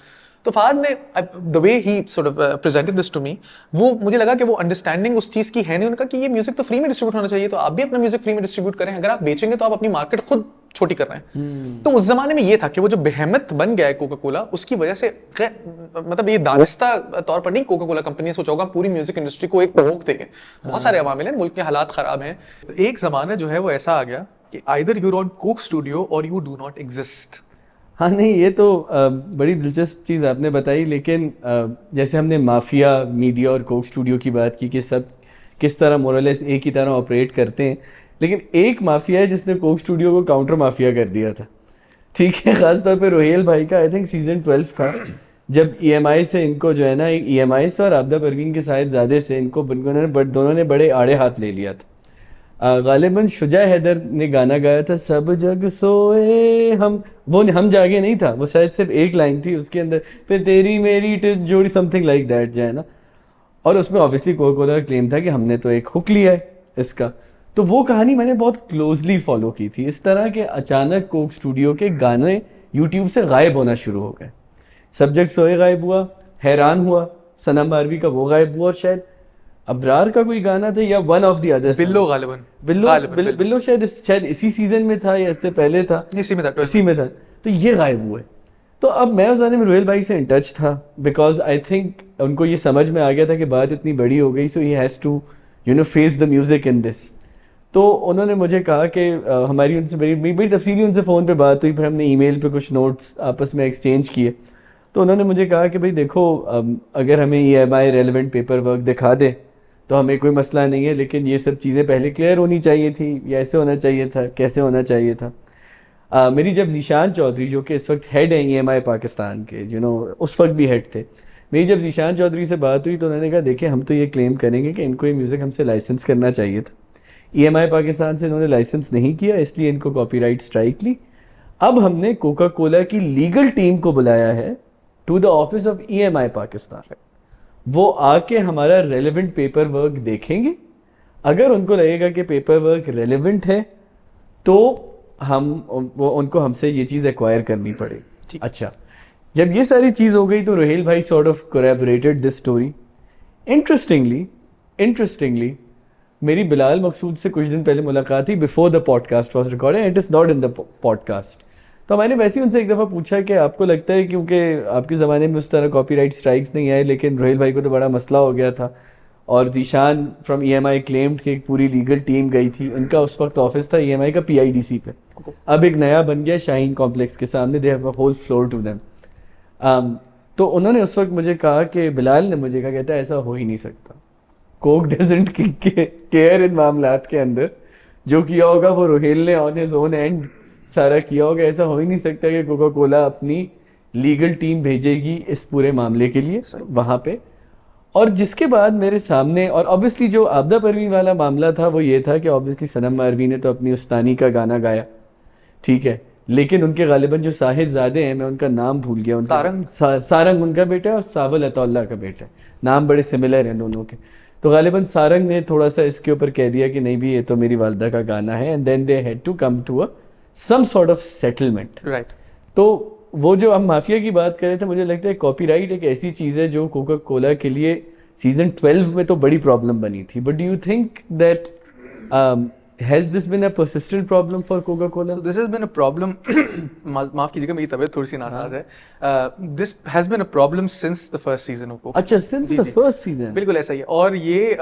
तो फाद ने the way he sort of presented this to me, वो मुझे लगा कि वो अंडरस्टैंडिंग उस चीज की है नहीं उनका कि ये म्यूजिक तो फ्री में डिस्ट्रीब्यूट होना चाहिए, तो आप भी अपना म्यूजिक फ्री में डिस्ट्रीब्यूट करें। अगर आप बेचेंगे तो आप अपनी मार्केट खुद छोटी कर रहे हैं। तो उस जमाने में ये था कि वो जो बेहमत बन गया है कोका कोला, उसकी वजह से मतलब ये दानिस्ता तौर पर नहीं कोका कोला कंपनी ने सोचा होगा पूरी म्यूजिक इंडस्ट्री को एक प्रवोक देंगे। बहुत सारे अवामिल हैं, मुल्क के हालात खराब हैं। तो एक जमाना जो है वो ऐसा आ गया कि either you on Coke Studio और यू डू नॉट एग्जिस्ट। हाँ नहीं, ये तो बड़ी दिलचस्प चीज़ आपने बताई, लेकिन जैसे हमने माफिया मीडिया और कोक स्टूडियो की बात की कि सब किस तरह मोरलेस एक ही तरह ऑपरेट करते हैं, लेकिन एक माफिया है जिसने कोक स्टूडियो को काउंटर माफिया कर दिया था। ठीक है, खासतौर पे रोहेल भाई का आई थिंक सीजन 12 था, जब EMI से इनको जो है ना, एक EMI से और आबदा परवीन के साहिबजादे से इनको दोनों ने बड़े आड़े हाथ ले लिया था। गालिबन शुजा हैदर ने गाना गाया था सब जग सोए हम, वो हम जागे नहीं था, वो शायद सिर्फ एक लाइन थी उसके अंदर, फिर तेरी मेरी जोड़ी समथिंग लाइक दैट जो है ना, और उसमें ऑब्वियसली कोका कोला का क्लेम था कि हमने तो एक हुक लिया है इसका। तो वो कहानी मैंने बहुत क्लोजली फॉलो की थी, इस तरह के अचानक कोक स्टूडियो के गाने यूट्यूब से गायब होना शुरू हो गए। सब जग सोए गायब हुआ, हैरान हुआ, सनम मारवी का वो गायब हुआ, और शायद अबरार का कोई गाना था या वन ऑफ द अदर्स, बिल्लो बिल्लो शायद इसी सीजन में था या इससे पहले था, इसी में था। तो ये गायब हुए। तो अब मैं उस गाने में रोहेल भाई से इन टच था, बिकॉज आई थिंक उनको ये समझ में आ गया था कि बात इतनी बड़ी हो गई, so he has to face the music in this. तो उन्होंने मुझे कहा कि हमारी उनसे बड़ी तफसीली उनसे फ़ोन पे बात हुई, फिर हमने ईमेल पे कुछ नोट्स आपस में एक्सचेंज किए। तो उन्होंने मुझे कहा कि भाई देखो, अगर हमें EMI रेलेवेंट पेपर वर्क दिखा दे तो हमें कोई मसला नहीं है, लेकिन ये सब चीज़ें पहले क्लियर होनी चाहिए थी, या ऐसे होना चाहिए था, कैसे होना चाहिए था। मेरी जब ज़ीशान चौधरी जो कि इस वक्त हेड हैं EMI पाकिस्तान के, उस वक्त भी हेड थे, मेरी जब ज़ीशान चौधरी से बात हुई तो उन्होंने कहा देखिए हम तो ये क्लेम करेंगे कि इनको ये म्यूज़िक हमसे लाइसेंस करना चाहिए था। EMI पाकिस्तान से इन्होंने लाइसेंस नहीं किया, इसलिए इनको कॉपीराइट स्ट्राइक ली। अब हमने कोका कोला की लीगल टीम को बुलाया है to the office of EMI Pakistan. वो आके हमारा रेलेवेंट पेपर वर्क देखेंगे, अगर उनको लगेगा कि पेपर वर्क रेलेवेंट है तो उनको हमसे ये चीज़ एक्वायर करनी पड़ेगी। अच्छा, जब ये सारी चीज़ हो गई तो रोहेल भाई sort of collaborated this story. Interestingly मेरी बिलाल मकसूद से कुछ दिन पहले मुलाकात थी, before the podcast was recorded, it is not in the podcast. तो मैंने वैसे ही उनसे एक दफ़ा पूछा कि आपको लगता है, क्योंकि आपके ज़माने में उस तरह कॉपीराइट स्ट्राइक्स नहीं आए, लेकिन रोहेल भाई को तो बड़ा मसला हो गया था, और ज़ीशान फ्रॉम EMI क्लेम्ड कि एक पूरी लीगल टीम गई थी, इनका उस वक्त ऑफिस था EMI का PIDC पे, अब एक नया बन गया शाहीन कॉम्प्लेक्स के सामने, they have a whole floor to them. तो उन्होंने उस वक्त मुझे कहा कि बिलाल ने मुझे कहा, कहता है ऐसा हो ही नहीं सकता, कोक डजंट केयर इन मामलात के अंदर, जो किया होगा वो रोहेल ने ऑन हिज ओन एंड सारा किया होगा, ऐसा हो ही नहीं सकता कि कोका कोला अपनी लीगल टीम भेजेगी इस पूरे मामले के लिए वहाँ पे। और जिसके बाद मेरे सामने, और ऑब्वियसली जो आबदा परवीन वाला मामला था वो ये था कि ऑब्वियसली सनम मारवी ने तो अपनी उस्तानी का गाना गाया, ठीक है, लेकिन उनके गालिबन जो साहिबजादे हैं, मैं उनका नाम भूल गया, सारंग उनका बेटा है और सावल अतौल्ला का बेटा है, नाम बड़े सिमिलर हैं दोनों के। तो गालिबन सारंग ने थोड़ा सा इसके ऊपर कह दिया कि नहीं भी ये तो मेरी वालदा का गाना है, and then they had to come to a some sort of settlement, right. तो वो जो हम माफिया की बात कर रहे थे, मुझे लगता है कॉपीराइट एक ऐसी चीज़ है जो कोका कोला के लिए सीजन 12 में तो बड़ी प्रॉब्लम बनी थी, but do you think that has this been a persistent problem for Coca-Cola? So this has been a problem. माफ कीजिएगा मेरी तबीयत थोड़ी सी नासाज है. This has been a problem since the first season of Coke. अच्छा, since the first season. बिल्कुल ऐसा ही है. और ये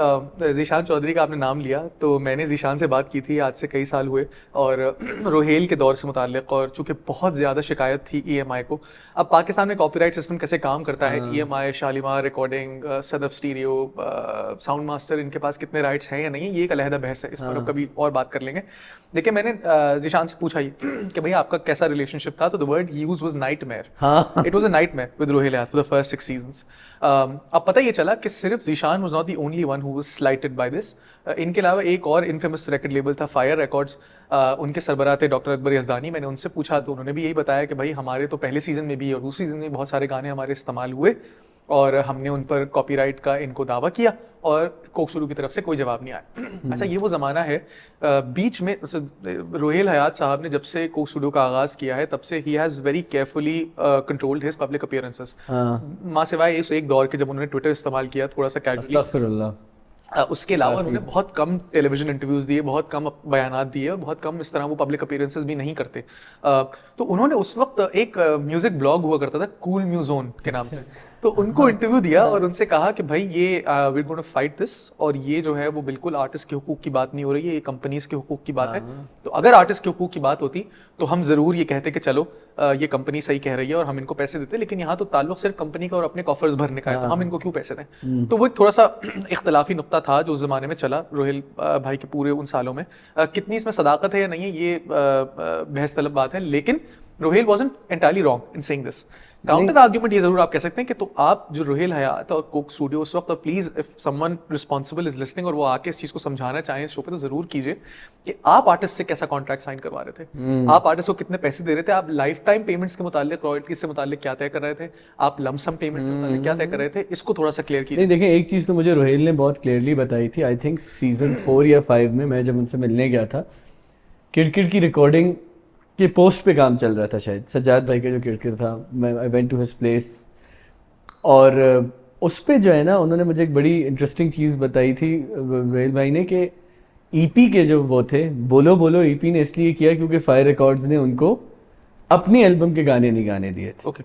जीशान चौधरी का आपने नाम लिया, तो मैंने जीशान से बात की थी आज से कई साल हुए, और रोहेल के दौर से मुताल्लिक, और चूंकि बहुत ज़्यादा शिकायत थी EMI को. अब पाकिस्तान में कॉपीराइट सिस्टम कैसे काम करता है, EMI, Shalimar recording, Sadaf stereo, sound master, इनके पास कितने राइट्स हैं या नहीं, ये एक अलहदा बहस है, इस पर अब कभी और बात कर लेंगे. देखिए, मैंने जीशान से पूछा कि भैया आपका कैसा रिलेशनशिप था, तो the word he used was nightmare. It was a nightmare with Rohail Hyatt for the first 6 seasons. अब पता ये चला कि सिर्फ Zeeshan was not the only one who was slighted by this. इनके अलावा एक और इनफेमस रिकॉर्ड लेबल था फायर रिकॉर्ड्स. उनके सरबराह थे डॉक्टर अकबर यज़दानी. मैंने उनसे पूछा तो उन्होंने भी यही बताया कि भाई हमारे तो पहले सीजन में भी और दूसरे सीजन में बहुत सारे गाने हमारे इस्तेमाल हुए, और हमने उन पर कॉपीराइट का इनको दावा किया, और कोक स्टूडियो की तरफ से कोई जवाब नहीं आया. अच्छा, ये वो ज़माना है बीच में. रोहेल हयात साहब ने जब से कोक स्टूडियो का आगाज़ किया है, तब से he has very carefully controlled his public appearances. माँ सिवाय इस एक दौर के जब उन्होंने ट्विटर इस्तेमाल किया थोड़ा सा कैजुअली, अस्तगफिरुल्लाह. उसके अलावा उन्होंने बहुत कम टेलीविजन इंटरव्यूज दिए, बहुत कम बयानात दिए, और बहुत कम इस तरह वो पब्लिक अपीयरेंसेस भी नहीं करते. तो उन्होंने उस वक्त एक म्यूजिक ब्लॉग हुआ करता था कूल म्यूजोन के नाम से, तो उनको इंटरव्यू दिया और उनसे कहा कि भाई ये we are going to fight this, और ये जो है वो बिल्कुल आर्टिस्ट के हुकूक की बात नहीं हो रही है, ये कंपनीज के हुकूक की बात है. तो अगर आर्टिस्ट के हुकूक की बात होती तो हम जरूर ये कहते कि चलो ये कंपनी सही कह रही है और हम इनको पैसे देते, लेकिन यहाँ तो ताल्लुक सिर्फ कंपनी का और अपने कॉफर्स भरने का है, तो हम इनको क्यों पैसे दें. तो वो एक थोड़ा सा इख्तलाफी नुक्ता था जो उस जमाने में चला रोहेल भाई के पूरे उन सालों में. कितनी इसमें सदाकत है या नहीं है, ये बहस तलब बात है, लेकिन Rohel wasn't entirely wrong in saying this. Counter argument ये जरूर आप कह सकते हैं कि तो आप जो रोहेल हयात और कोक स्टूडियो उस वक्त, please if someone responsible is listening और वो आके इस चीज को समझाना चाहें इस शो पे, तो जरूर कीजिए कि आप आर्टिस्ट से कैसा कॉन्ट्रैक्ट साइन करवा रहे थे, आप आर्टिस्ट को कितने पैसे दे रहे थे, आप लाइफ टाइम पेमेंट्स के मुतालिक, रॉयल्टीज से मुतालिक क्या तय कर रहे थे, आप लमसम पेमेंट्स से मुतालिक क्या तय कर रहे थे, इसको थोड़ा सा क्लियर कीजिए. नहीं, देखें, एक चीज़ तो मुझे रोहेल ने बहुत क्लियरली बताई थी. आई थिंक सीजन 4 या 5 में मैं जब उनसे मिलने गया था, किरकिर की रिकॉर्डिंग के पोस्ट पे काम चल रहा था, शायद सज्जाद भाई का जो किरकिर था. मैं I went to his place, और उस पे जो है ना, उन्होंने मुझे एक बड़ी इंटरेस्टिंग चीज़ बताई थी रोहेल भाई ने, कि ईपी के जो वो थे, बोलो बोलो ईपी ने इसलिए किया क्योंकि फायर रिकॉर्ड्स ने उनको अपनी एल्बम के गाने नहीं गाने दिए थे. Okay.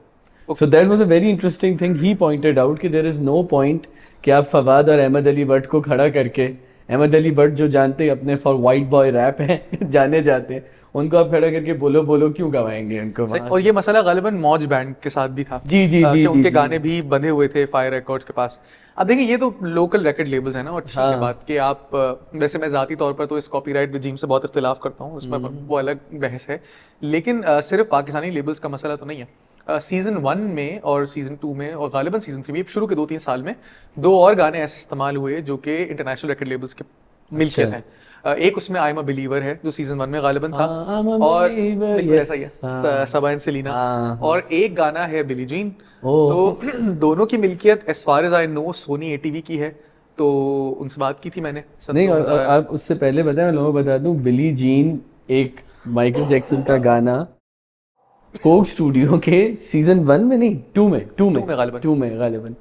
So that was a very interesting thing. He pointed out कि देयर इज़ नो पॉइंट कि आप फवाद और अहमद अली भट्ट को खड़ा करके, अहमद अली भट्ट जो जानते अपने फॉर वाइट बॉय रैप हैं जाने जाते हैं, उनको आप खड़ा करके बोलो बोलो क्यों गवाएंगे उनको. और ये मसला गालिबन मौज बैंड के साथ भी था. जी जी जी, उनके जी, गाने भी बंधे हुए थे फायर रिकॉर्ड्स के पास. अब देखिए, ये तो लोकल रिकॉर्ड लेबल्स है ना, और ठीक है बात कि आप, वैसे मैं जाती तौर पर तो इस कॉपीराइट रिजीम से बहुत इख्तिलाफ करता हूँ, उसमें वो अलग बहस है, लेकिन सिर्फ पाकिस्तानी लेबल्स का मसला तो नहीं है. सीजन 1 में और सीजन 2 में और गालिबन सीजन 3 में, शुरू के 2-3 साल में 2 और गाने ऐसे इस्तेमाल हुए जो कि इंटरनेशनल रिकॉर्ड लेबल्स के मिल्कियत हैं. एक उसमें आई एम अ बिलीवर है जो सीजन 1 में गालिबन था, और बिल्कुल ऐसा ही है सबा एंड सेलिना, और एक गाना है बिली जीन. तो दोनों की मिल्कियत as far as I know Sony ATV की है. तो उनसे बात की थी मैंने. नहीं, और आप उससे पहले बताएं, मैं लोगों को बता दूं, बिली जीन एक माइकल जैक्सन का गाना कोक स्टूडियो के सीजन 1 में नहीं, 2 में गालिबन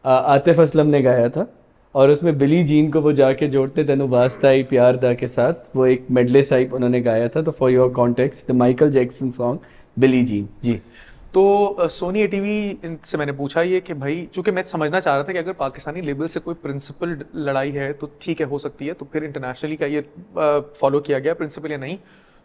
आतिफ असलम ने गाया था, और उसमें बिली जीन को वो जाके जोड़ते तेनु वास्ता ही प्यार दा के साथ, वो एक मेडले साइप उन्होंने गाया था. तो for your context, the Michael Jackson song Billie Jean. जी. तो सोनी ATV से मैंने पूछा ये कि भाई, चूंकि मैं समझना चाह रहा था कि अगर पाकिस्तानी लेबल से कोई प्रिंसिपल लड़ाई है तो ठीक है, हो सकती है, तो फिर इंटरनेशनली का ये फॉलो किया गया प्रिंसिपल या नहीं.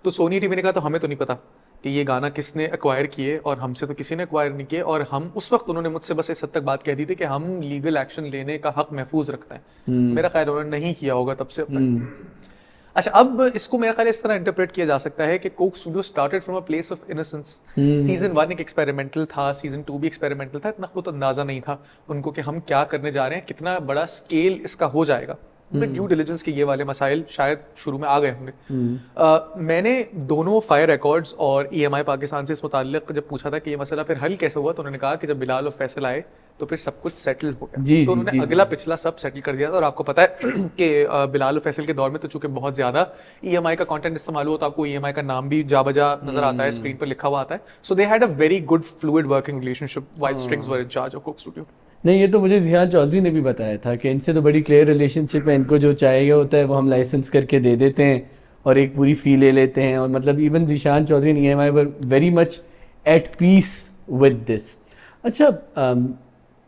तो सोनी ATV ने कहा तो हमें तो नहीं पता कि ये गाना किसने एक्वायर किए, और हमसे तो किसी ने एक्वायर नहीं किए, और हम उस वक्त, उन्होंने मुझसे बस इस हद तक बात कह दी थी कि हम लीगल एक्शन लेने का हक महफूज रखते हैं. मेरा ख्याल उन्होंने नहीं किया होगा तब से अब तक. अच्छा, अब इसको मेरा ख्याल इस तरह इंटरप्रेट किया जा सकता है कि Coke studio started from a place of innocence. Season 1 एक एक्सपेरिमेंटल था, सीजन 2 भी एक्सपेरिमेंटल था, इतना खुद अंदाजा नहीं था उनको कि हम क्या करने जा रहे हैं, कितना बड़ा स्केल इसका हो जाएगा. ड्यू डिलिजेंस के ये वाले मसाइल शायद शुरू में आ गए होंगे. मैंने दोनों फायर रिकॉर्ड्स और EMI पाकिस्तान से इस मुताल्लिक जब पूछा था कि ये मसला फिर हल कैसे हुआ, तो उन्होंने कहा कि जब बिलाल और फैसल आए तो फिर सब कुछ सेटल हो गया. तो उन्होंने अगला पिछला सब सेटल कर दिया था. और आपको पता है कि बिलाल और फैसल के दौर में तो चूंकि बहुत ज्यादा EMI का कंटेंट इस्तेमाल हुआ, तो आपको EMI का नाम भी जा बजा नजर आता है, स्क्रीन पर लिखा हुआ आता है. So they had a very good fluid working relationship while Strings were in charge of Coke Studio. नहीं, ये तो मुझे जिहान चौधरी ने भी बताया था कि इनसे तो बड़ी क्लियर रिलेशनशिप है, इनको जो चाहिए होता है वो हम लाइसेंस करके दे देते हैं, और एक पूरी फी ले लेते हैं, और मतलब even Zeeshan Chaudhry and EMI were very much at peace with this. अच्छा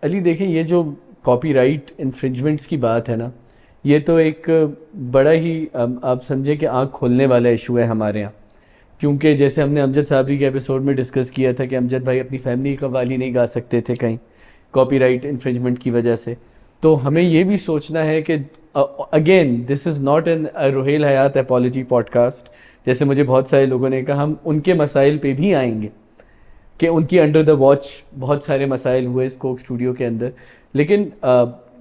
अली देखें, ये जो कॉपीराइट इन्फ्रिंजमेंट्स की बात है ना, ये तो एक बड़ा ही आप समझे कि आँख खोलने वाला इशू है हमारे यहाँ, क्योंकि जैसे हमने अमजद साबरी के एपिसोड में डिस्कस किया था कि अमजद भाई अपनी फैमिली का वाली नहीं गा सकते थे कहीं कॉपीराइट इन्फ्रिंजमेंट की वजह से। तो हमें ये भी सोचना है कि again this is not an Rohail Hyatt apology podcast, जैसे मुझे बहुत सारे लोगों ने कहा, हम उनके मसाइल पे भी आएंगे कि उनकी अंडर द वॉच बहुत सारे मसाइल हुए इस कोक स्टूडियो के अंदर। लेकिन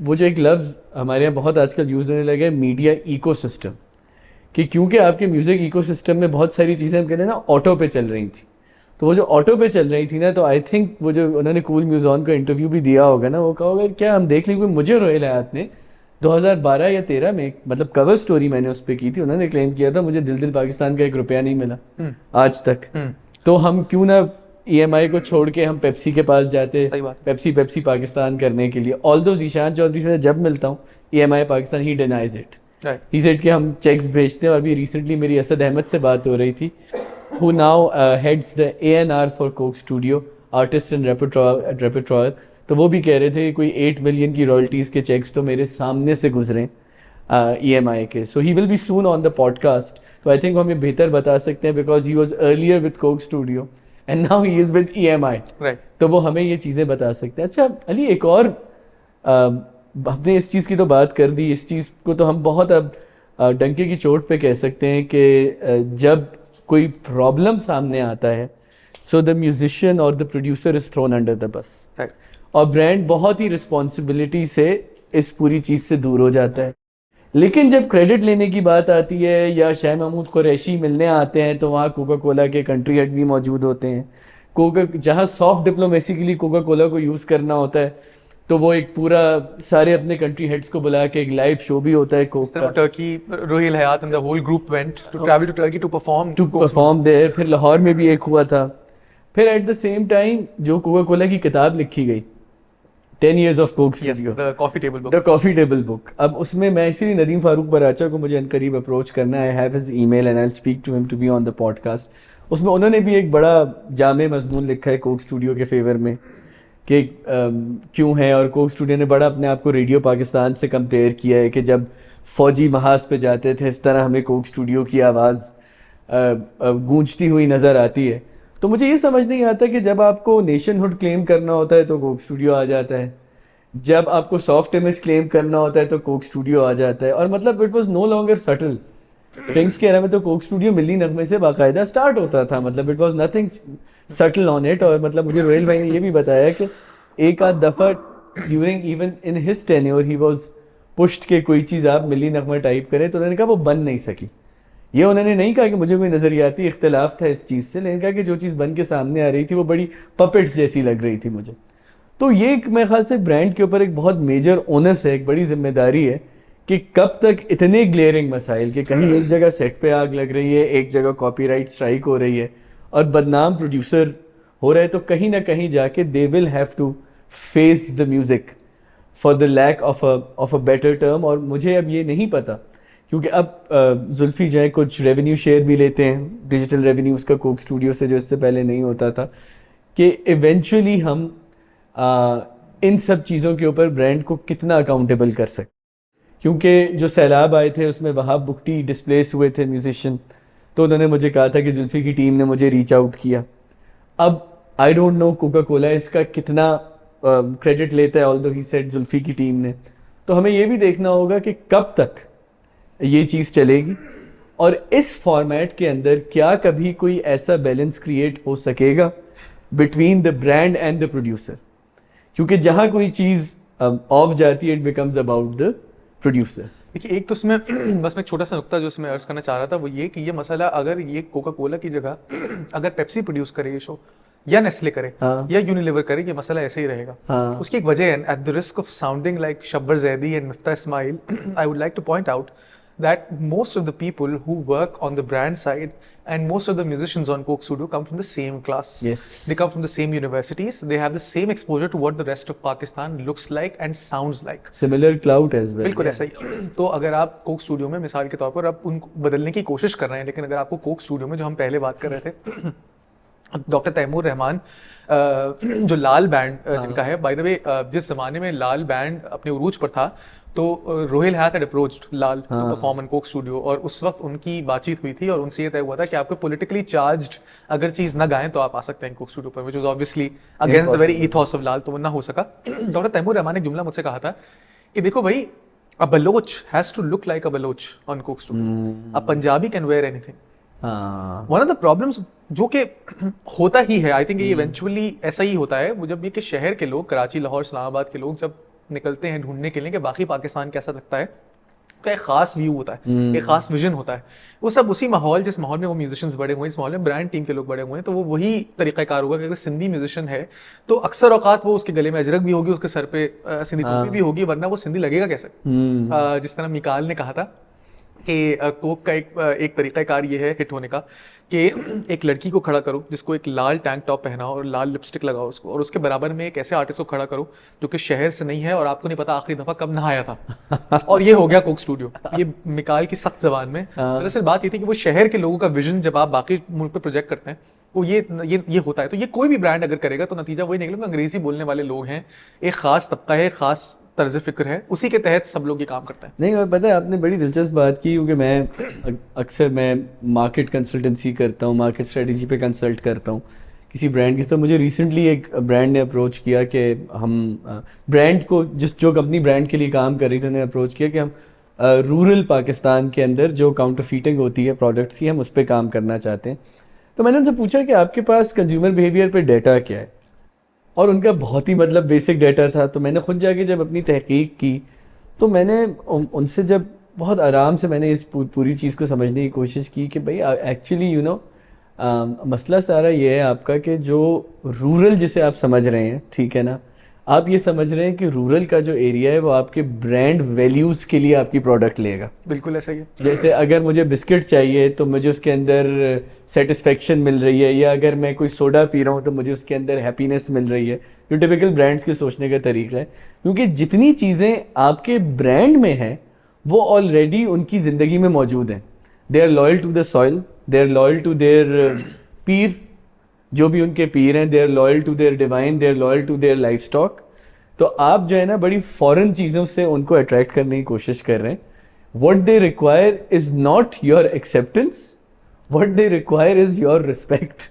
वो जो एक लफ्ज़ हमारे यहाँ बहुत आजकल यूज़ होने लगे, मीडिया इकोसिस्टम, कि क्योंकि आपके म्यूज़िक इकोसिस्टम में बहुत सारी चीज़ें हम कहते हैं ना ऑटो पे चल रही थी, तो वो जो ऑटो पे चल रही थी ना, तो आई थिंक वो जो उन्होंने कूल म्यूज़ॉन का इंटरव्यू भी दिया होगा ना, वो कहा होगा क्या हम देख लेंगे। मुझे रोहेल हयात ने 2012 या 13 में मतलब कवर स्टोरी मैंने उस पर की थी, उन्होंने क्लेम किया था मुझे दिल दिल पाकिस्तान का 1 रुपया नहीं मिला आज तक। तो हम क्यों ना EMI को छोड़ के हम पेप्सी के पास जाते, पेप्सी पाकिस्तान करने के लिए। ऑल्दो ज़ीशान चौधरी से जब मिलता हूँ EMI Pakistan, he denies it, he said कि हम चेक्स भेजते हैं। और अभी रिसेंटली मेरी असद अहमद से बात हो रही थी, who now heads the A&R for Coke Studio, Artists and Repertoire, तो वो भी कह रहे थे कि कोई 8 मिलियन की रॉयल्टीज़ के चेक्स तो मेरे सामने से गुजरे EMI के। So he will be soon on the podcast, तो आई थिंक हमें बेहतर बता सकते हैं, because he was earlier with Coke Studio and now he is with EMI, right. तो वो हमें ये चीज़ें बता सकते हैं। अच्छा अली, एक और हमने इस चीज़ की तो बात कर दी, इस चीज़ को तो हम बहुत अब डंके की चोट पे कह सकते हैं कि जब कोई प्रॉब्लम सामने आता है, सो द म्यूजिशियन और the producer is throne under the बस, और ब्रांड बहुत ही रिस्पॉन्सिबिलिटी से इस पूरी चीज़ से दूर हो जाता है। लेकिन जब क्रेडिट लेने की बात आती है या शाह महमूद कुरैशी मिलने आते हैं, तो वहाँ कोका कोला के कंट्री हेड भी मौजूद होते हैं। जहाँ सॉफ्ट डिप्लोमेसी के लिए कोका कोला को यूज़ करना होता है, तो वो एक पूरा सारे अपने कंट्री हेड्स को बुला के एक लाइव शो भी होता है कोक का। Turkey, Rohail Hyatt and the whole group went to travel to Turkey to perform there. फिर लाहौर में भी एक हुआ था। फिर एट द सेम टाइम जो कोका कोला की किताब लिखी गई 10 years of Coke Studio, the coffee table book, अब उसमें मैं इसीलिए नदीम फारूक बराचा को मुझे अनकरीब अप्रोच करना है, have his email and I will speak to him to be on the podcast. उसमें उन्होंने भी एक बड़ा जामे मजमून लिखा है कोक स्टूडियो के फेवर में कि क्यों है, और कोक स्टूडियो ने बड़ा अपने आप को रेडियो पाकिस्तान से कंपेयर किया है कि जब फौजी महाज पे जाते थे, इस तरह हमें कोक स्टूडियो की आवाज़ गूंजती हुई नज़र आती है। तो मुझे ये समझ नहीं आता कि जब आपको नेशनहुड क्लेम करना होता है तो कोक स्टूडियो आ जाता है, जब आपको सॉफ्ट इमेज क्लेम करना होता है तो कोक स्टूडियो आ जाता है। और मतलब it was no longer subtle. Strings के एरा में तो कोक स्टूडियो मिली नगमे से बाकायदा स्टार्ट होता था, मतलब it was nothing subtle on it. और मतलब मुझे रोहेल भाई ने ये भी बताया कि एक आध दफ़ा during even in his tenure he was pushed के कोई चीज़ आप मिली नगमा टाइप करें, तो उन्होंने कहा वो बन नहीं सकी। ये उन्होंने नहीं कहा कि मुझे कोई नज़रियाती इख्तलाफ था इस चीज़ से, लेकिन कहा कि जो चीज़ बन के सामने आ रही थी वो बड़ी पपेट्स जैसी लग रही थी मुझे। तो ये एक मेरे ख्याल से ब्रांड के ऊपर एक बहुत मेजर ओनस है, एक बड़ी जिम्मेदारी है कि कब तक इतने ग्लेयरिंग मसाइल कि कहीं एक जगह सेट पे आग लग रही है, एक जगह कॉपीराइट स्ट्राइक हो रही है और बदनाम प्रोड्यूसर हो रहा है, तो कहीं ना कहीं जाके they will have to face the music for the lack of a better term. और मुझे अब ये नहीं पता, क्योंकि अब जुल्फी जो है कुछ रेवेन्यू शेयर भी लेते हैं, डिजिटल रेवेन्यू उसका कोक स्टूडियो से, जो इससे पहले नहीं होता था, कि इवेंचुअली हम इन सब चीज़ों के ऊपर ब्रांड को कितना अकाउंटेबल कर सकते। क्योंकि जो सैलाब आए थे उसमें वहाब बुख्ती डिस्प्लेस हुए थे म्यूजिशियन, तो उन्होंने मुझे कहा था कि जुल्फी की टीम ने मुझे रीच आउट किया। अब I don't know Coca Cola इसका कितना क्रेडिट लेता है, ऑल्दो ही सेड जुल्फी की टीम ने। तो हमें ये भी देखना होगा कि कब तक ये चीज़ चलेगी और इस फॉर्मेट के अंदर क्या कभी कोई ऐसा बैलेंस क्रिएट हो सकेगा between the brand and the producer. क्योंकि जहाँ कोई चीज़ ऑफ जाती है, it becomes about the producer. देखिए, एक तो उसमें बस मैं एक छोटा सा नुक्ता जो उसमें अर्ज करना चाह रहा था वो ये कि ये मसाला अगर ये कोका कोला की जगह अगर पेप्सी प्रोड्यूस करे ये शो, या नेस्ले करे, या यूनिलीवर करे, ये मसाला ऐसे ही रहेगा। उसकी एक वजह है, at the risk of sounding like Shabbar Zaidi and Miftah Ismail, I would like to point out that most of the people who work on the brand side and most of the musicians on Coke Studio come from the same class. Yes. They come from the same universities. They have the same exposure to what the rest of Pakistan looks like and sounds like. Similar clout as well. बिल्कुल ऐसा ही। तो अगर आप Coke studio में मिसाल के तौर पर आप उनको बदलने की कोशिश कर रहे हैं, लेकिन अगर आपको कोक स्टूडियो में जो हम पहले बात कर रहे थे डॉक्टर तैमूर रहमान जो लाल बैंड जिनका है, बाय द वे जिस जमाने में लाल बैंड अपने उरूज पर था तो Rohail Hyatt had approached Laal to perform in Coke Studio, और उस वक्त उनकी बातचीत हुई थी और उनसे ये तय हुआ था कि आपको पॉलिटिकली चार्ज्ड अगर चीज ना गाएं तो आप आ सकते हैं कोक स्टूडियो पर, which was obviously against the very ethos of Laal, तो वो ना हो सका। डॉक्टर तैमूर रहमान ने एक जुमला मुझसे कहा था कि देखो भाई, a Baloch has to look like a Baloch on Coke Studio, a Punjabi can wear anything. One of the problems जो कि होता ही है, आई थिंक ये इवेंचुअली ऐसा ही होता है, वो जब ये कि शहर के लोग, कराची, लाहौर, इस्लामाबाद के लोग जब निकलते हैं ढूंढने के लिए कि बाकी पाकिस्तान कैसा लगता है, तो एक खास व्यू होता है, एक खास विजन होता है, वो सब उसी माहौल, जिस माहौल में वो म्यूजिशियंस बड़े हुए हैं, इस माहौल में ब्रांड टीम के लोग बड़े हुए हैं, तो वो वही तरीक़ाकार होगा कि अगर सिंधी म्यूजिशियन है तो अक्सर औकात वो उसके गले में अजरक भी होगी, उसके सर पे सिंधी टोपी भी होगी, वरना वो सिंधी लगेगा कैसे। जिस तरह मिकाल ने कहा था कि कोक का एक तरीक़ाकार ये है हिट होने का कि एक लड़की को खड़ा करो जिसको एक लाल टैंक टॉप पहनाओ और लाल लिपस्टिक लगाओ उसको, और उसके बराबर में एक ऐसे आर्टिस्ट को खड़ा करो जो कि शहर से नहीं है और आपको नहीं पता आखिरी दफा कब नहाया था, और ये हो गया कोक स्टूडियो। ये मिकाल की सख्त जबान में दरअसल बात ये थी कि वो शहर के लोगों का विजन जब आप बाकी मुल्क पे प्रोजेक्ट करते हैं वो ये होता है। तो ये कोई भी ब्रांड अगर करेगा तो नतीजा वही निकलेगा, अंग्रेजी बोलने वाले लोग हैं, एक खास तबका है, खास तर्ज फिक्र है, उसी के तहत सब लोग ये काम करते हैं। नहीं, और पता है आपने बड़ी दिलचस्प बात की, क्योंकि मैं मार्केट कंसल्टेंसी करता हूँ, मार्केट स्ट्रेटजी पे कंसल्ट करता हूँ किसी ब्रांड की। तो मुझे रिसेंटली एक ब्रांड ने अप्रोच किया कि हम ब्रांड को, जो कंपनी ब्रांड के लिए काम कर रही थी, उन्हें अप्रोच किया कि हम रूरल पाकिस्तान के अंदर जो काउंटरफीटिंग होती है प्रोडक्ट्स की, हम उस पर काम करना चाहते हैं। तो मैंने उनसे पूछा कि आपके पास कंज्यूमर बिहेवियर पे डाटा क्या है, और उनका बहुत ही मतलब बेसिक डाटा था। तो मैंने खुद जाके जब अपनी तहकीक की तो मैंने उनसे जब बहुत आराम से मैंने इस पूरी चीज़ को समझने की कोशिश की कि भाई एक्चुअली मसला सारा ये है आपका कि जो रूरल जिसे आप समझ रहे हैं, ठीक है ना, आप ये समझ रहे हैं कि रूरल का जो एरिया है वो आपके ब्रांड वैल्यूज़ के लिए आपकी प्रोडक्ट लेगा। बिल्कुल ऐसा ही है। जैसे अगर मुझे बिस्किट चाहिए तो मुझे उसके अंदर सेटिस्फेक्शन मिल रही है, या अगर मैं कोई सोडा पी रहा हूँ तो मुझे उसके अंदर हैप्पीनेस मिल रही है, जो टिपिकल ब्रांड्स के सोचने का तरीका है। क्योंकि जितनी चीज़ें आपके ब्रांड में हैं वो ऑलरेडी उनकी ज़िंदगी में मौजूद हैं। They are loyal to the soil, they are loyal to their pir, जो भी उनके पीर हैं, they are loyal to their divine, they are loyal to their livestock. तो आप जो है ना बड़ी फॉरेन चीज़ों से उनको अट्रैक्ट करने की कोशिश कर रहे हैं। What they require is not your acceptance, what they require is your respect.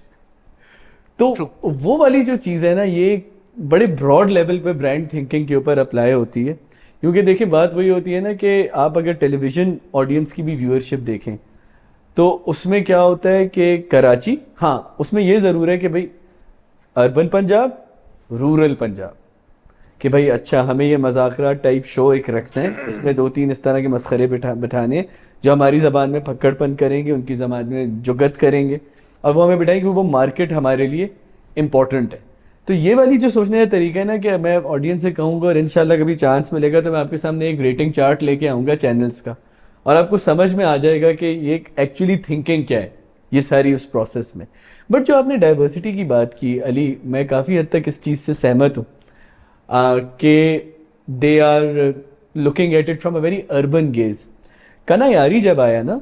तो वो वाली जो चीज़ है ना, ये बड़े ब्रॉड लेवल पे ब्रांड थिंकिंग के ऊपर अप्लाई होती है। क्योंकि देखिए बात वही होती है ना कि आप अगर टेलीविज़न ऑडियंस की भी व्यूअरशिप देखें तो उसमें क्या होता है कि कराची, हाँ उसमें ये ज़रूर है कि भाई अर्बन पंजाब, रूरल पंजाब, कि भाई अच्छा हमें ये मजाकरात टाइप शो एक रखना है, इसमें 2-3 इस तरह के मस्खरे बिठाने जो हमारी ज़बान में फक्कड़पन करेंगे, उनकी ज़बान में जुगत करेंगे, और वो हमें बिठाएंगे, वो मार्केट हमारे लिए इम्पॉर्टेंट है। तो ये वाली जो सोचने का तरीका है ना कि मैं ऑडियंस से कहूँगा, और इंशाल्लाह कभी चांस मिलेगा तो मैं आपके सामने एक रेटिंग चार्ट लेके आऊँगा चैनल्स का, और आपको समझ में आ जाएगा कि ये एक्चुअली थिंकिंग क्या है ये सारी उस प्रोसेस में। बट जो आपने डाइवर्सिटी की बात की अली, मैं काफ़ी हद तक इस चीज़ से सहमत हूँ कि they are looking at it from a very urban gaze. Kana Yaari जब आया ना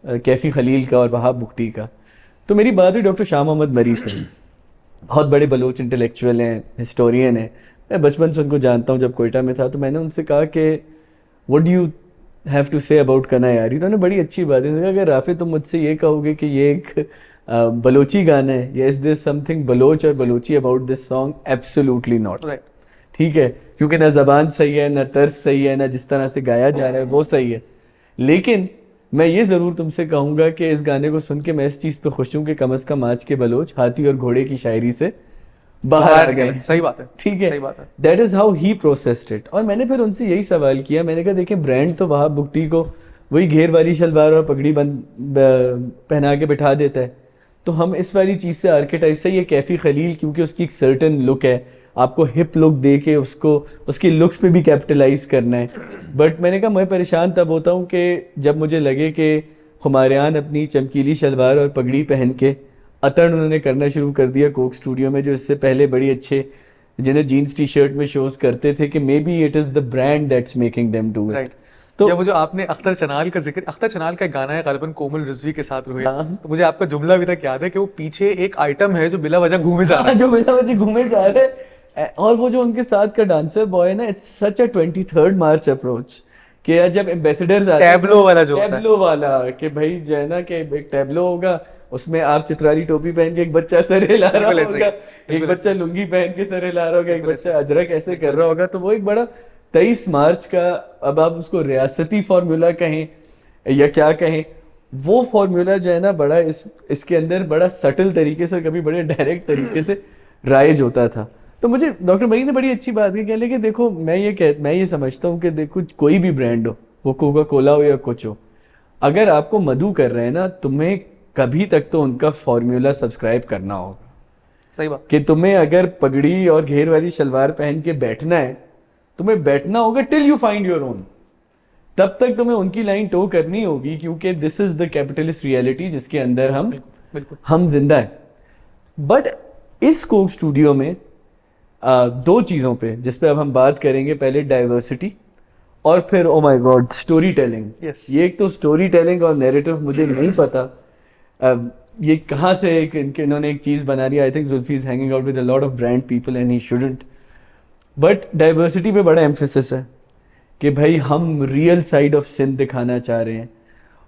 कैफ़ी खलील का और वहाब बुख्टी का, तो मेरी बात हुई डॉक्टर शाह मोहम्मद मरी से। बहुत बड़े बलोच इंटेलेक्चुअल हैं, हिस्टोरियन हैं, मैं बचपन से उनको जानता हूँ। जब कोयटा में था तो मैंने उनसे कहा कि what do you have to say about Kana Yaari, तो उन्होंने बड़ी अच्छी बात है कहा कि राफी तुम मुझसे ये कहोगे कि ये एक बलोची गाना है, या इज दिस समथिंग बलोच और Balochi about this song? Absolutely not. ठीक है, क्योंकि ना ज़बान सही है, ना तर्ज सही है, ना जिस तरह से गाया जा रहा है वो सही है। लेकिन मैं ये ज़रूर तुमसे कहूँगा कि इस गाने को सुन के मैं इस चीज़ पे खुश हूँ कि कम अज़ कम आज के बलोच हाथी और घोड़े की शायरी से बाहर आ गए। सही बात है, ठीक है, सही बात है। That is how he processed it. और मैंने फिर उनसे यही सवाल किया, मैंने कहा देखिए ब्रांड तो वहाब बुख्टी को वही घेर वाली शलवार और पगड़ी पहना के बिठा देता है, तो हम इस वाली चीज़ से आर्केटाइप से, ये कैफ़ी खलील क्योंकि उसकी एक सर्टन लुक है, आपको हिप लुक दे के उसको उसकी लुक्स पे भी कैपिटलाइज करना है। बट मैंने कहा मैं परेशान तब होता हूँ कि जब मुझे लगे कि खुमारियान अपनी चमकीली शलवार और पगड़ी पहन के अतन उन्होंने करना शुरू कर दिया कोक स्टूडियो में, जो इससे पहले बड़ी अच्छे जिन्हें जीन्स टी शर्ट में शोज करते थे कि may be it is the brand that's making them do it. Right. तो या वो जो आपने अख्तर चनाल का जिक्र, अख्तर चनाल का एक गाना है गालिबन कोमल रिजवी के साथ रोहित, हाँ। तो मुझे आपका जुमला अभी तक याद है कि वो पीछे एक आइटम है जो बिला वजह घूमे जा रहा है। जो बिना वजह घूमे जा रहे हैं, और वो जो उनके साथ का डांसर बॉय है ना, it's such a 23rd March approach कि यार जब एम्बेसडर्स आते हैं, टैब्लो वाला जो होता है। टैब्लो वाला कि भाई जो है ना कि एक टैब्लो होगा, उसमें आप चित्राली टोपी पहन के एक बच्चा सर हिला रहा बिल्कुल ऐसे ही, होगा, एक बिल्कुल बच्चा लुंगी पहन के सर हिला रहा होगा, एक बिल्कुल बच्चा अजरक ऐसे कर रहा होगा। तो वो एक बड़ा 23 मार्च का, अब आप उसको रियासती फार्मूला कहें या क्या कहें, वो फार्मूला जो है ना बड़ा इसके अंदर बड़ा सटल तरीके से, कभी बड़े डायरेक्ट तरीके से राइज होता था। तो मुझे डॉक्टर मरी ने बड़ी अच्छी बात की, कह कि देखो मैं ये समझता हूँ कि देखो कोई भी ब्रांड हो, वो कोका कोला हो या कुछ हो, अगर आपको मधु कर रहे हैं ना, तुम्हें कभी तक तो उनका फॉर्मूला सब्सक्राइब करना होगा। सही बात। कि तुम्हें अगर पगड़ी और घेर वाली शलवार पहन के बैठना है, तुम्हें बैठना होगा till you find your own, तब तक तुम्हें उनकी लाइन टो करनी होगी, क्योंकि this is the capitalist reality जिसके अंदर बिल्कुल। हम जिंदा है। बट इस कोक स्टूडियो में दो चीज़ों पे जिस पे अब हम बात करेंगे, पहले डाइवर्सिटी और फिर oh my God story telling. Yes. ये एक तो स्टोरी टेलिंग और नैरेटिव मुझे नहीं पता ये कहाँ से इन्होंने एक चीज़ बना रही है। I think Zulfi is hanging out with a lot of brand people and he shouldn't, but diversity पे बड़ा एम्फेसिस है कि भाई हम रियल साइड ऑफ सिंध दिखाना चाह रहे हैं,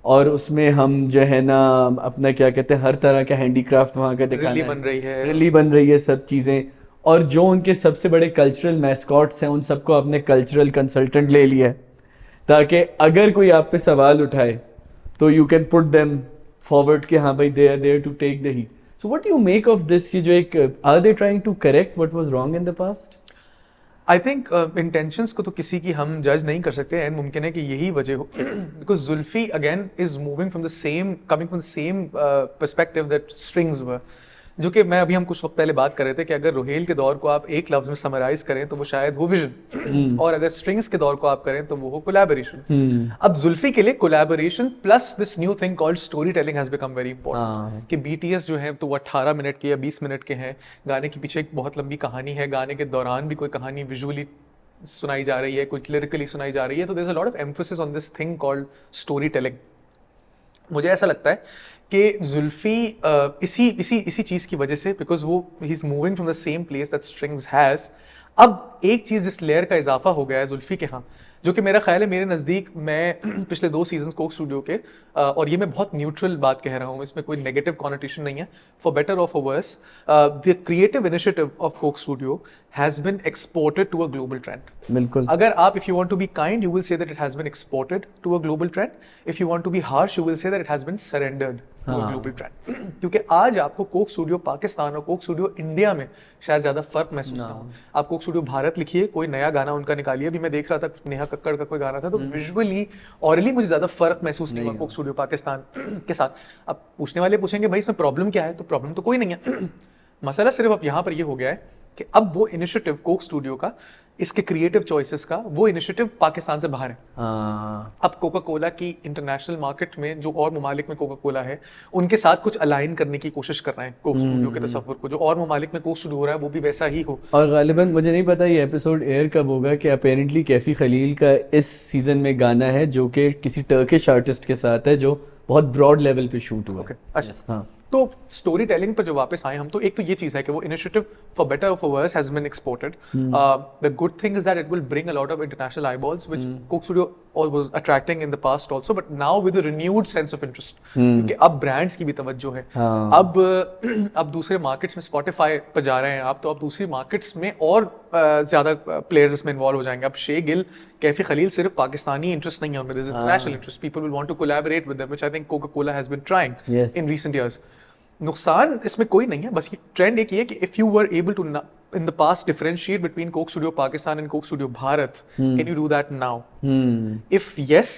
और उसमें हम जो है ना अपना क्या कहते हैं हर तरह का हैंडीक्राफ्ट वहाँ का दिखाना रिली है, बन रही है। रिली बन रही है सब चीज़ें, और जो उनके सबसे बड़े कल्चरल मैस्कॉट्स हैं उन सबको अपने कल्चरल कंसल्टेंट ले लिया है, ताकि अगर कोई आप पे सवाल उठाए तो you can put them forward कि हाँ भाई they are there to take the heat. So what you make of this, ये जो एक are they trying to correct what was wrong in the past? I think intentions को तो किसी की हम जज नहीं कर सकते, एंड मुमकिन है कि यही वजह हो, because Zulfi again is moving from the same, coming from the same perspective that Strings were, जो कि मैं अभी हम कुछ वक्त पहले बात कर रहे थे कि अगर रोहेल के दौर को आप एक लफ्ज में समराइज करें तो वो शायद हो विजन, और अगर स्ट्रिंग्स के दौर को आप करें तो वो हो कोलैबोरेशन। अब जुल्फी के लिए collaboration plus this new thing called story telling has become very important. कि बीटीएस जो है तो वो 18 मिनट के या 20 मिनट के हैं, गाने के पीछे एक बहुत लंबी कहानी है, गाने के दौरान भी कोई कहानी विजुअली सुनाई जा रही है, कोई लिरिकली सुनाई जा रही है, तो there is a lot of emphasis on this thing called story telling. मुझे ऐसा लगता है कि जुल्फी इसी चीज की वजह से, बिकॉज वो he is moving from the same place that strings has, अब एक चीज जिस लेयर का इजाफा हो गया है जुल्फी के यहाँ, जो कि मेरा ख्याल है मेरे नज़दीक, मैं पिछले 2 सीजन कोक स्टूडियो के, और ये मैं बहुत न्यूट्रल बात कह रहा हूँ, इसमें कोई नेगेटिव कॉनोटेशन नहीं है, फॉर बेटर और for worse, the creative initiative of Coke Studio has been exported to a global trend. बिल्कुल। अगर आप, if you want to be kind, you will say that it has been exported to a global trend, if you want to be harsh, you will say that it has been surrendered to a global trend. क्योंकि आज आपको Coke studio Pakistan और Coke studio India में शायद ज्यादा फर्क महसूस ना हो। आप कोक स्टूडियो भारत लिखिए, कोई नया गाना उनका निकालिए, अभी मैं देख रहा था नेहा कक्कड़ का कोई गाना था, तो विजुअली ऑरली मुझे ज्यादा फर्क महसूस नहीं हुआ कोक स्टूडियो पाकिस्तान के साथ। अब पूछने वाले पूछेंगे भाई इसमें प्रॉब्लम क्या है, तो प्रॉब्लम तो कोई नहीं है। मसला सिर्फ अब यहाँ पर ये हो गया है कि अब वो इनिशिएटिव कोक स्टूडियो का, इसके क्रिएटिव चॉइसेस का, वो इनिशिएटिव पाकिस्तान से बाहर है। अब कोका कोला की इंटरनेशनल मार्केट में जो और ममालिक में कोका कोला है, उनके साथ कुछ अलाइन करने की कोशिश कर रहे हैं कोक स्टूडियो के तस्वुर को, जो और ममालिक में कोक स्टूडियो हो रहा है वो भी वैसा ही हो। और गालिबन मुझे नहीं पता ये एपिसोड एयर कब होगा, कि अपेरेंटली कैफी खलील का इस सीजन में गाना है जो कि किसी टर्किश आर्टिस्ट के साथ है, जो बहुत ब्रॉड लेवल पे शूट हुआ। अच्छा, हाँ। तो स्टोरी टेलिंग पर जो वापस आए हम, तो एक तो ये चीज है कि वो इनिशिएटिव फॉर बेटर और for worse has been exported. The good thing is that it will bring a lot of international eyeballs which Coke Studio was attracting in the past also, but now with a renewed sense of interest, क्योंकि अब brands की भी तवज्जो है। अब दूसरे markets में Spotify पर जा रहे हैं आप, तो अब दूसरी मार्केट्स में और ज्यादा प्लेयर्स इसमें इन्वॉल्व हो जाएंगे। अब शे गिल, कैफी खलील सिर्फ पाकिस्तानी इंटरेस्ट नहीं है उनमें, there is international interest, people will want to collaborate with them, which I think Coca Cola has been trying in recent years. नुकसान इसमें कोई नहीं है, बस ये ट्रेंड एक ही है कि if you were able to in the past differentiate between Coke Studio Pakistan and Coke Studio Bharat, can you do that now? If yes,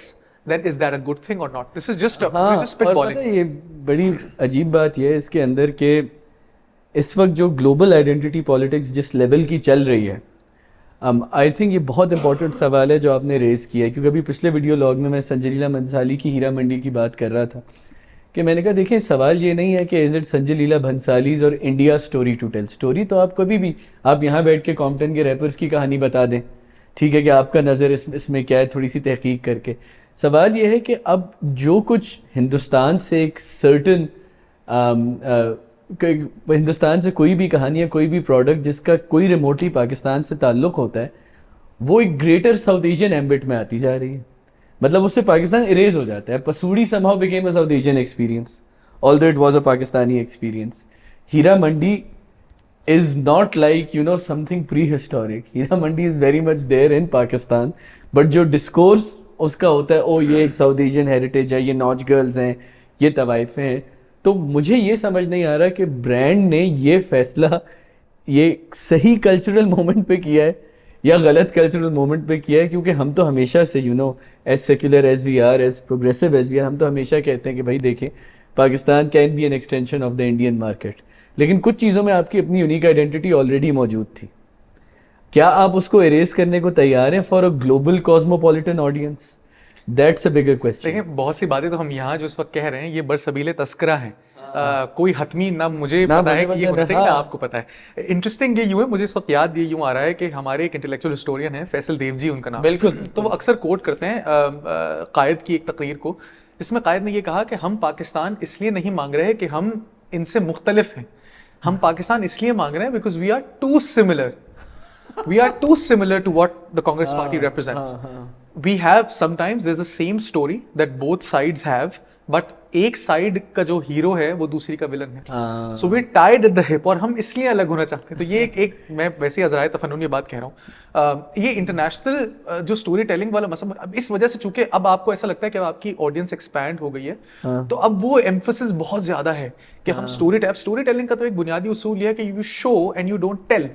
then is that a good thing or not? This is just we're just spitballing. ये बड़ी अजीब बात ये है इसके अंदर के इस वक्त जो ग्लोबल आइडेंटिटी पॉलिटिक्स जिस लेवल की चल रही है, आई थिंक ये बहुत इंपॉर्टेंट सवाल है जो आपने रेज़ किया है, क्योंकि अभी पिछले वीडियो लॉग में मैं संजय लीला भंसाली की हीरा मंडी की बात कर रहा था कि मैंने कहा देखिए सवाल ये नहीं है कि इज इट संजय लीला भंसालीज और India story to tell. Story तो आप कभी भी आप यहाँ बैठ के कॉम्पटन के रैपर्स की कहानी बता दें, ठीक है कि आपका नज़र इसमें क्या है, थोड़ी सी तहकीक करके। सवाल ये है कि अब जो कुछ हिंदुस्तान से एक सर्टन हिंदुस्तान से कोई भी कहानी या कोई भी प्रोडक्ट जिसका कोई रिमोटली पाकिस्तान से ताल्लुक़ होता है, वो एक ग्रेटर साउथ एशियन एम्बिट में आती जा रही है। मतलब उससे पाकिस्तान इरेज हो जाता है। पसूड़ी somehow became a South Asian experience, although it was a Pakistani experience. Heera Mandi is not like something prehistoric. Heera Mandi is very much there in Pakistan, but जो डिस्कोर्स उसका होता है, ओ ये एक साउथ एशियन हेरिटेज है, ये नौज गर्ल्स हैं, ये तवाइफें हैं। तो मुझे ये समझ नहीं आ रहा कि ब्रांड ने ये फैसला ये सही कल्चरल मोमेंट पे किया है या गलत कल्चरल मोमेंट पे किया है, क्योंकि हम तो हमेशा से as secular as we are, as progressive as we are, हम तो हमेशा कहते हैं कि भाई देखें Pakistan can be an extension of the Indian market, लेकिन कुछ चीज़ों में आपकी अपनी यूनिक आइडेंटिटी ऑलरेडी मौजूद थी। क्या आप उसको इरेज करने को तैयार हैं for a global cosmopolitan audience? That's a bigger question. देखिए बहुत सी बातें तो हम यहाँ जो इस वक्त कह रहे हैं ये बरसबीले तस्करा है। कोई हतमी ना मुझे पता है कि ये होना चाहिए ना आपको पता है। इंटरेस्टिंग ये यूं है, मुझे इस वक्त याद ये यूं आ रहा है कि हमारे एक इंटेलेक्चुअल हिस्टोरियन है फैसल देव जी, उनका नाम। बिल्कुल। तो वो अक्सर कोट करते हैं कायद की एक तकरीर को, जिसमें कायद ने ये कहा कि हम पाकिस्तान इसलिए नहीं मांग रहे कि हम इनसे मुख्तलिफ हैं, हम पाकिस्तान इसलिए मांग रहे हैं because we are too similar, we are too similar to what the Congress party represents. We have sometimes there's the same story that both sides have, but एक साइड का जो हीरो है वो दूसरी का विलन है। So we tied at the hip, और हम इसलिए अलग होना चाहते हैं। तो ये एक मैं वैसे अज़राए तफन्नुन ये बात कह रहा हूँ। ये इंटरनेशनल जो स्टोरी टेलिंग वाला मसला, अब इस वजह से चूंकि अब आपको ऐसा लगता है कि अब आपकी ऑडियंस एक्सपैंड हो गई है, तो अब वो एम्फोसिस बहुत ज्यादा है कि हम स्टोरी टेलिंग का तो एक बुनियादी उसूल ये है कि you show and you don't tell.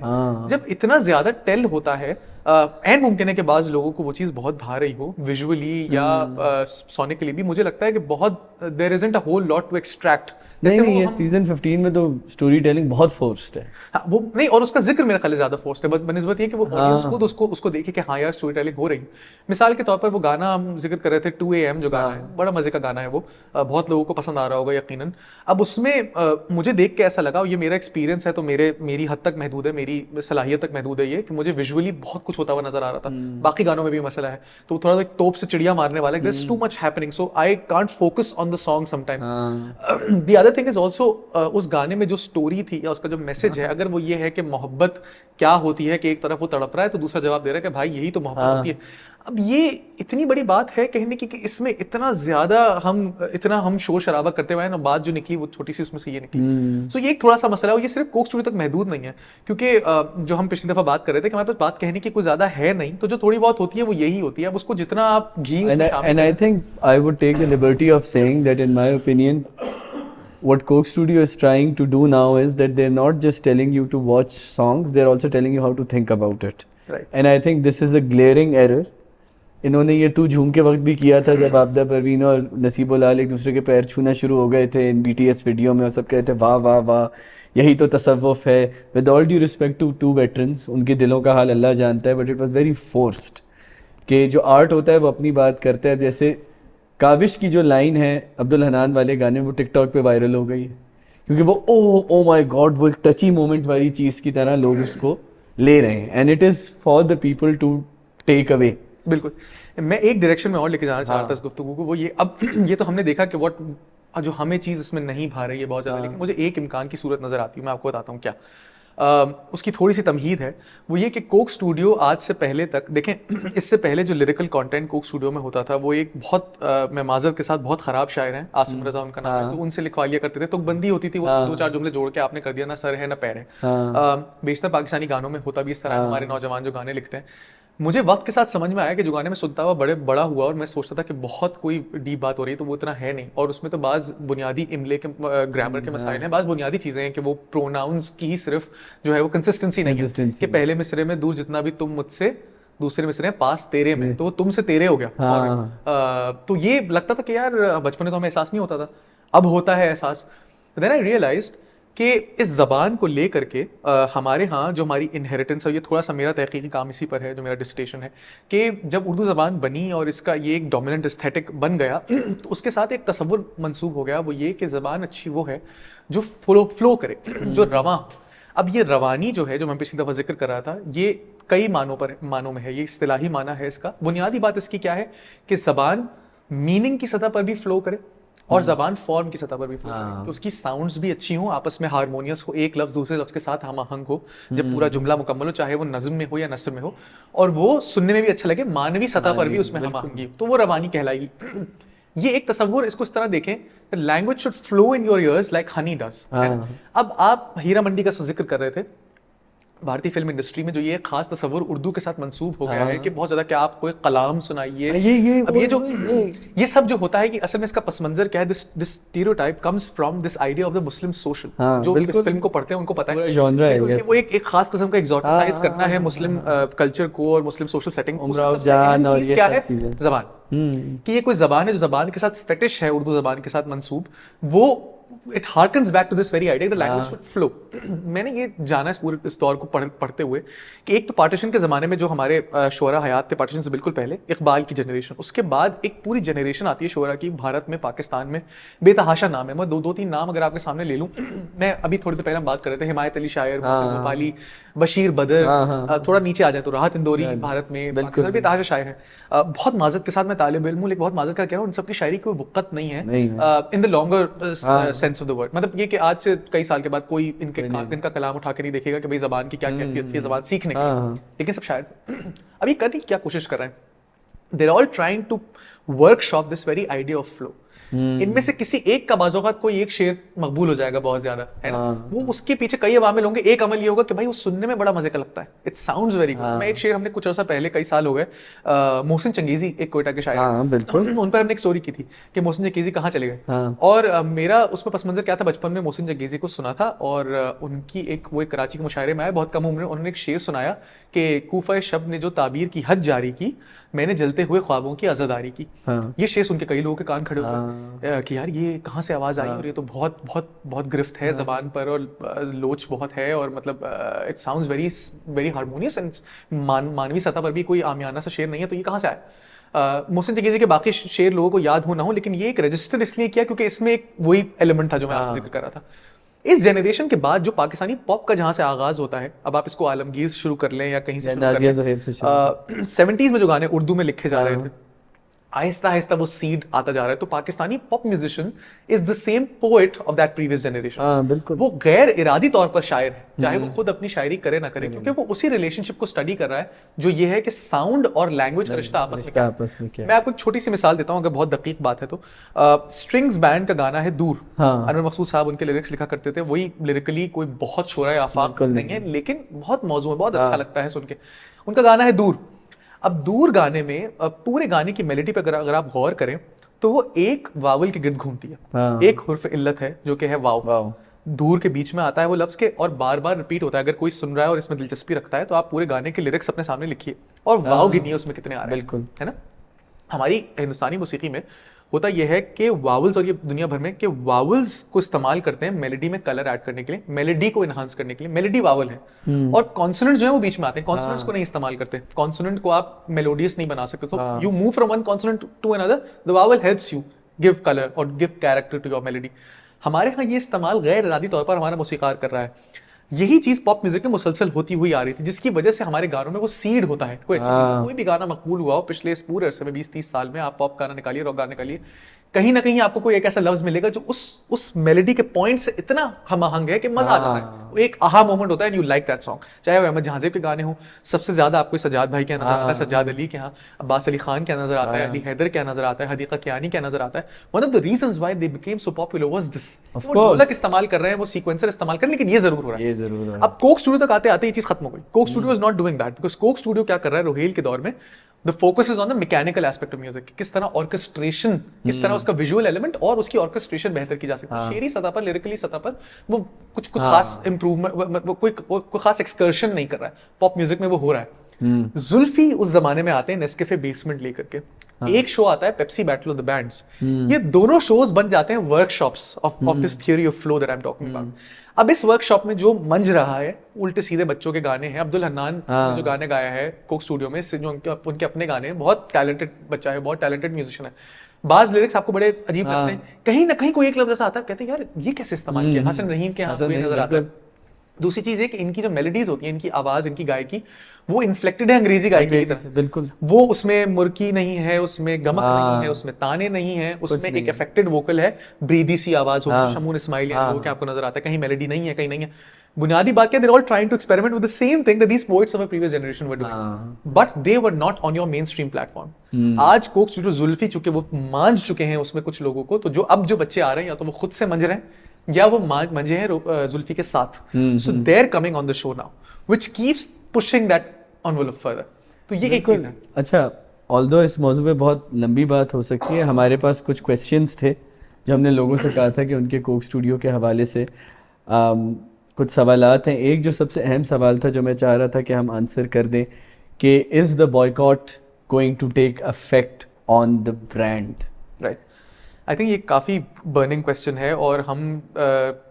जब इतना ज्यादा टेल होता है, एंड मुमकिन है कि बाज लोगों को वो चीज बहुत भा रही हो विजुअली या सोनिकली भी, मुझे लगता है कि बहुत there isn't a whole lot to extract. नहीं ये सीजन 15 में तो स्टोरी टेलिंग बहुत फोर्स्ड है। हाँ, वो नहीं, और उसका जिक्र मेरा ख्याल है ज्यादा फोर्स्ड है बनिस्बत ये कि वो ऑडियंस खुद उसको देखे कि हाँ यार स्टोरी टेलिंग हो रही है। मिसाल के तौर पर वो गाना हम जिक्र कर रहे थे 2 AM जो गाना है, बड़ा मजे का गाना है वो, बहुत लोगों को पसंद आ रहा होगा यकीनन। अब उसमें मुझे देख के ऐसा लगा, ये मेरा एक्सपीरियंस है तो मेरी हद तक महदूद है, मेरी सलाहियत तक महदूद है ये, कि मुझे विजुअली बहुत कुछ होता हुआ नजर आ रहा था। बाकी गानों में भी मसला है, तो थोड़ा एक तोप से चिड़िया मारने वाला है, there is too much happening, so I can't focus on the song sometimes. The other thing is also उस गाने में जो स्टोरी थी या उसका जो मैसेज है, अगर वो ये है कि मोहब्बत क्या होती है, कि एक तरफ वो तड़प रहा है तो दूसरा जवाब दे रहा है कि भाई यही तो मोहब्बत होती है। अब ये इतनी बड़ी बात है कहने की कि इसमें इतना ज्यादा हम शोर शराबा करते हुए ना, बात जो निकली वो छोटी सी उसमें से ये निकली। सो ये एक थोड़ा सा मसला है, ये सिर्फ कोक स्टूडियो तक महदूद नहीं है, क्योंकि जो हम पिछली दफा बात कर रहे थे कि हमारे पास बात कहने की कोई ज्यादा है नहीं, तो जो थोड़ी बहुत होती है वो यही होती है। अब उसको जितना आप घी and I think I would take the liberty of saying that in my opinion what Coke Studio is trying to do now is that they're not just telling you to watch songs, they're also telling you how to think about it. Right. And I think this is a glaring error. इन्होंने ये तू झूम के वक्त भी किया था जब आपदा परवीन और नसीबो लाल एक दूसरे के पैर छूना शुरू हो गए थे इन BTS वीडियो में, और सब कहते थे वाह वाह वाह यही तो तसव्वुफ है। With all due respect to 2 veterans, उनके दिलों का हाल अल्लाह जानता है, but it was very forced कि जो आर्ट होता है वो अपनी बात करता है। जैसे काविश की जो लाइन है अब्दुल हनान वाले गाने, वो टिकटॉक पे वायरल हो गई है क्योंकि वो ओ माय गॉड, वो एक टची मोमेंट वाली चीज़ की तरह लोग उसको ले रहे हैं, and it is for the people to take away. बिल्कुल, मैं एक डायरेक्शन में और लेके जाना चाह रहा था इस गुफ्तगू को, वो ये, अब ये तो हमने देखा कि व्हाट जो हमें चीज़ इसमें नहीं भा रही है बहुत ज़्यादा, लेकिन मुझे एक इम्कान की सूरत नज़र आती है, मैं आपको बताता हूँ क्या। उसकी थोड़ी सी तमहीद है, वो ये कि कोक स्टूडियो आज से पहले तक देखें, इससे पहले जो लिरिकल कंटेंट कोक स्टूडियो में होता था वो एक बहुत मैं माजरत के साथ बहुत ख़राब शायर हैं, आसिम रजा उनका नाम है, तो उनसे लिखवा लिया करते थे, तो बंदी होती थी, वो 2-4 जुमले जोड़ के आपने कर दिया, ना सर है ना पैर है। बेशतर पाकिस्तानी गानों में होता भी इस तरह, हमारे नौजवान जो गाने लिखते हैं। मुझे वक्त के साथ समझ में आया कि जो गाने में सुनता हुआ बड़ा हुआ और मैं सोचता था कि बहुत कोई डीप बात हो रही है, तो वो इतना है नहीं, और उसमें तो बाज़ बुनियादी इमले के ग्रामर के मसाइल हैं, बाज़ बुनियादी चीज़ें हैं कि वो प्रोनाउंस की ही सिर्फ जो है वो कंसिस्टेंसी नहीं है कि पहले मिसरे में दूर जितना भी तुम मुझसे, दूसरे मिसरे पास तेरे में, तो वो तुमसे तेरे हो गया। और तो ये लगता था कि यार बचपन में तो हमें एहसास नहीं होता था, अब होता है एहसास। देन आई रियलाइज्ड कि इस ज़बान को ले करके हमारे यहाँ जो हमारी इनहेरिटेंस है, ये थोड़ा सा मेरा तहकीकी काम इसी पर है, जो मेरा डिसर्टेशन है, कि जब उर्दू ज़बान बनी और इसका ये एक डोमिनेंट एस्थेटिक बन गया तो उसके साथ एक तसव्वुर मंसूब हो गया, वो ये कि ज़बान अच्छी वो है जो फ्लो करे, जो रवां। अब ये रवानी जो है, जो मैं पिछली दफ़ा जिक्र कर रहा था, ये कई मानों में है, ये इस्तिलाही माना है इसका। बुनियादी बात इसकी क्या है कि ज़बान मीनिंग की सतह पर भी फ्लो करे और ज़बान फॉर्म की सतह पर भी फ्लो करे, तो उसकी साउंड्स भी अच्छी हों, आपस में हारमोनियस हो, एक लफ्ज़ दूसरे लफ्ज़ के साथ हम आहंग हो, जब पूरा जुमला मुकम्मल हो, चाहे वो नज़्म में हो या नस्र में हो, और वो सुनने में भी अच्छा लगे, मानवी सतह पर भी उसमें हम आहंगी, तो वो रवानी कहलाएगी। ये एक तसव्वुर, इसको इस तरह देखें, language should flow in your ears like Honey does. अब आप हीरा मंडी का जिक्र कर रहे थे, भारतीय फिल्म इंडस्ट्री में जो ये खास तस्वुर उर्दू के साथ मंसूब हो गया है कि बहुत ज्यादा क्या आपको एक कलाम सुनाइए, अब ये जो ये सब जो होता है कि असल में इसका पस मंजर क्या है, this stereotype comes from this idea of the Muslim social. जो इस फिल्म को पढ़ते हैं उनको पता है कि वो एक खास किस्म का एक्सोटिसाइज करना है मुस्लिम कल्चर को और मुस्लिम सोशल सेटिंग को। क्या है जबान, कि ये कोई जबान है जो जबान के साथ फेटिश है, उर्दू जबान के साथ मंसूब, वो it harkens back to this very idea the language should flow. मैंने ये जाना इस दौर को पढ़ते हुए कि एक तो पार्टीशन के ज़माने में जो हमारे शोरा हयात थे, पार्टीशन से बिल्कुल पहले इकबाल की जनरेशन, उसके बाद एक पूरी जनरेशन आती है शोरा की भारत में, पाकिस्तान में, बेतहाशा नाम है। मैं दो तीन नाम अगर आपके सामने ले लूँ, मैं अभी थोड़ी देर पहले हम बात कर रहे थे, हिमायत अली शायर, मोहसिन भोपाली, बशीर बदर, थोड़ा नीचे आ जाए तो राहत इंदौरी भारत में बेतहाशा शायर है। बहुत माजत के साथ मैं तालिब इल्म हूँ, लेकिन बहुत माजत का कह रहा हूँ, उन सबकी शायरी की वक़्त नहीं है in the longer sense of the word. मतलब ये कि आज से कई साल के बाद कोई इनका कलाम उठा के नहीं देखेगा कि भाई ज़बान की क्या कैफियत थी, ज़बान सीखने की, लेकिन सब शायर थे। अब ये करने की क्या कोशिश कर रहे हैं, they are all trying to workshop this very idea of flow. इनमें से किसी एक का बाज़ौक़ात कोई एक शेर मकबूल हो जाएगा बहुत ज्यादा, है ना, वो उसके पीछे कई अवामिल होंगे। एक अमल ये होगा कि भाई वो सुनने में बड़ा मजे का लगता है, इट साउंड्स वेरी गुड। मैं एक शेर, हमने कुछ अर्सा पहले, कई साल हो गए, मोहसिन चंगेजी एक कोयटा के शायर, बिल्कुल, उन पर हमने एक स्टोरी की थी कि मोहसिन चंगेजी कहाँ चले गए, और मेरा उसमें पस मंजर क्या था, बचपन में मोहसिन चंगेजी को सुना था, और उनकी एक कराची के मुशायरे में आए, बहुत कम उम्र में, उन्होंने एक शेर सुनाया कि कूफा शब ने जो ताबीर की हद जारी की, मैंने जलते हुए ख्वाबों की अज़ादारी की। ये शेर सुन के कई लोगों के कान खड़े होते कि यार ये कहाँ से आवाज़ आई, और ये तो बहुत बहुत बहुत गिरफ्त है ज़बान पर, और लोच बहुत है, और मतलब it sounds very very harmonious, and मानवी सतह पर भी कोई आमियाना सा शेर नहीं है, तो ये कहाँ से आया। मोहसिन चंगेजी के बाकी शेर लोगों को याद हो ना हो, लेकिन ये एक रजिस्टर इसलिए किया क्योंकि इसमें एक वही एलिमेंट था जो मैं आपसे जिक्र कर रहा था। इस जनरेशन के बाद जो पाकिस्तानी पॉप का जहां से आगाज होता है, अब आप इसको आलमगीर शुरू कर लें या कहीं से शुरू कर लें, 70s में जो गाने उर्दू में लिखे जा रहे थे, आहिस्ता आहिस्ता वो सीड आता जा रहा है। तो Pakistani pop musician is the same poet of that previous generation. बिल्कुल, वो गैर इरादी तौर पर शायर है, चाहे वो खुद अपनी शायरी करे ना करे, क्योंकि वो उसी रिलेशनशिप को स्टडी कर रहा है जो ये है कि साउंड और लैंग्वेज का रिश्ता आपस में क्या है। मैं आपको एक छोटी सी मिसाल देता हूँ, अगर बहुत दकीक बात है तो। स्ट्रिंग्स बैंड का गाना है दूर, अनवर मकसूद साहब उनके लिरिक्स लिखा करते थे। वही लिरिकली कोई बहुत शोरा आफाक नहीं है, लेकिन बहुत मौजू है, बहुत अच्छा लगता है सुन के। उनका गाना है दूर। अब दूर गाने में पूरे गाने की मेलोडी पे अगर आप गौर करें तो वो एक वावल के गिर्द घूमती है, एक हुर्फ इल्लत है जो कि है वाव, दूर के बीच में आता है वो लफ्ज के, और बार बार रिपीट होता है। अगर कोई सुन रहा है और इसमें दिलचस्पी रखता है तो आप पूरे गाने के लिरिक्स अपने सामने लिखिए और वाव गिनिए उसमें कितने आ रहे हैं, बिल्कुल, है ना। हमारी हिंदुस्तानी मौसीकी में होता यह है कि वावल्स, और ये दुनिया भर में, कि वावल्स को इस्तेमाल करते हैं मेलोडी में कलर ऐड करने के लिए, मेलोडी को एनहांस करने के लिए। मेलोडी वावल है, और कॉन्सोनेंट्स जो है वो बीच में आते हैं। कॉन्सोनेंट्स को नहीं इस्तेमाल करते, कॉन्सोनेंट को आप मेलोडियस नहीं बना सकते। तो you move from one consonant to another, the vowel helps you give colour और give character to your melody. हमारे यहाँ ये इस्तेमाल गैर इरादी तौर पर हमारा मौसीकार कर रहा है। यही चीज पॉप म्यूजिक में मुसलसल होती हुई आ रही थी, जिसकी वजह से हमारे गानों में वो सीड होता है। कोई अच्छी चीज, कोई भी गाना मकबूल हुआ हो पिछले इस पूरे अरसे में 20-30 साल में, आप पॉप गाना निकालिए, रॉक गाना निकालिए, कहीं ना कहीं आपको कोई एक ऐसा लफ्ज मिलेगा जो उस मेलोडी के पॉइंट से इतना हमआहंग है कि मजा आ जाता है। वो एक आहा मोमेंट होता है, and you like that song. चाहे वो अहमद जहाजेब के गाने हो, सबसे ज्यादा आपको सज्जाद भाई क्या नजर आता है, सज्जाद अली के यहाँ, अब्बास अली खान क्या नजर आता है, अली हैदर क्या नजर आता है, हदीका कियानी क्या नजर आता है। One of the reasons why they became so popular was this. वो ढोलक इस्तेमाल कर रहे हैं, वो सीक्वेंसर इस्तेमाल कर रहे हैं, लेकिन ये जरूर हो रहा है। अब कोक स्टूडियो तक आते आते ये चीज खत्म हो गई। Coke studio is not doing that, because Coke studio क्या कर रहा है रोहेल के दौर में, the focus is on the mechanical aspect of music. किस तरह ऑर्केस्ट्रेशन, किस तरह उसका विजुअल एलिमेंट और उसकी ऑर्केस्ट्रेशन बेहतर की जा सकती है। शेरी सतह पर, लिरिकली सतह पर वो कुछ खास इंप्रूवमेंट, कोई खास एक्सकर्शन नहीं कर रहा है। पॉप म्यूजिक में वो हो रहा है। जुल्फी उस जमाने में आते हैं नेस्कैफे बेसमेंट लेकर के, एक शो आता है Pepsi battle of the bands, ये दोनों शोज बन जाते हैं workshops of this theory of flow that I am talking about. अब इस वर्कशॉप में जो मंज रहा है उल्टे सीधे बच्चों के गाने हैं। अब्दुल हन्नान ने जो गाने गाया है कोक स्टूडियो में, जो उनके अपने गाने हैं, बहुत टैलेंटेड बच्चा है, बहुत टैलेंटेड म्यूजिशियन है। बाज लिरिक्स आपको बड़े अजीब लगते हैं, कहीं ना कहीं कोई एक लफ्ज ऐसा आता है कहते हैं यार ये कैसे इस्तेमाल किया, हसन रहीम के यहाँ कोई नजर आता है। दूसरी चीज है कि इनकी जो मेलोडीज होती है, इनकी आवाज, इनकी गायकी, वो इन्फ्लेक्टेड है अंग्रेजी गायकी की तरह। बिल्कुल, वो उसमें मुर्की नहीं है, उसमें गमक नहीं है, उसमें ताने नहीं है, उसमें एक इफेक्टेड वोकल है, ब्रीदी सी आवाज हो, शमून इस्माइल वो क्या आपको नजर आता है, कहीं मेलोडी नहीं है, कहीं नहीं है। बुनियादी बात क्या, they're all trying to experiment with the same thing that these poets of a previous generation were doing, but they were not on your mainstream platform. आज कोक स्टूडियो जुल्फी चुके, वो मान चुके हैं उसमें कुछ लोगों को, तो जो अब जो बच्चे आ रहे हैं या तो वो खुद से मंज रहे हैं या वो मंजे हैं जुल्फी के साथ, so they're coming on the show now, which keeps pushing that envelope further. तो ये एक चीज है। अच्छा, ऑल्दो इस मौजू पे बहुत लंबी बात हो सकती है, हमारे पास कुछ क्वेश्चंस थे जो हमने लोगों से कहा था कि उनके कोक स्टूडियो के हवाले से कुछ सवालात हैं। एक जो सबसे अहम सवाल था जो मैं चाह रहा था कि हम आंसर कर दें कि is the boycott going to take affect on the brand? Right, I think ये काफ़ी बर्निंग क्वेश्चन है, और हम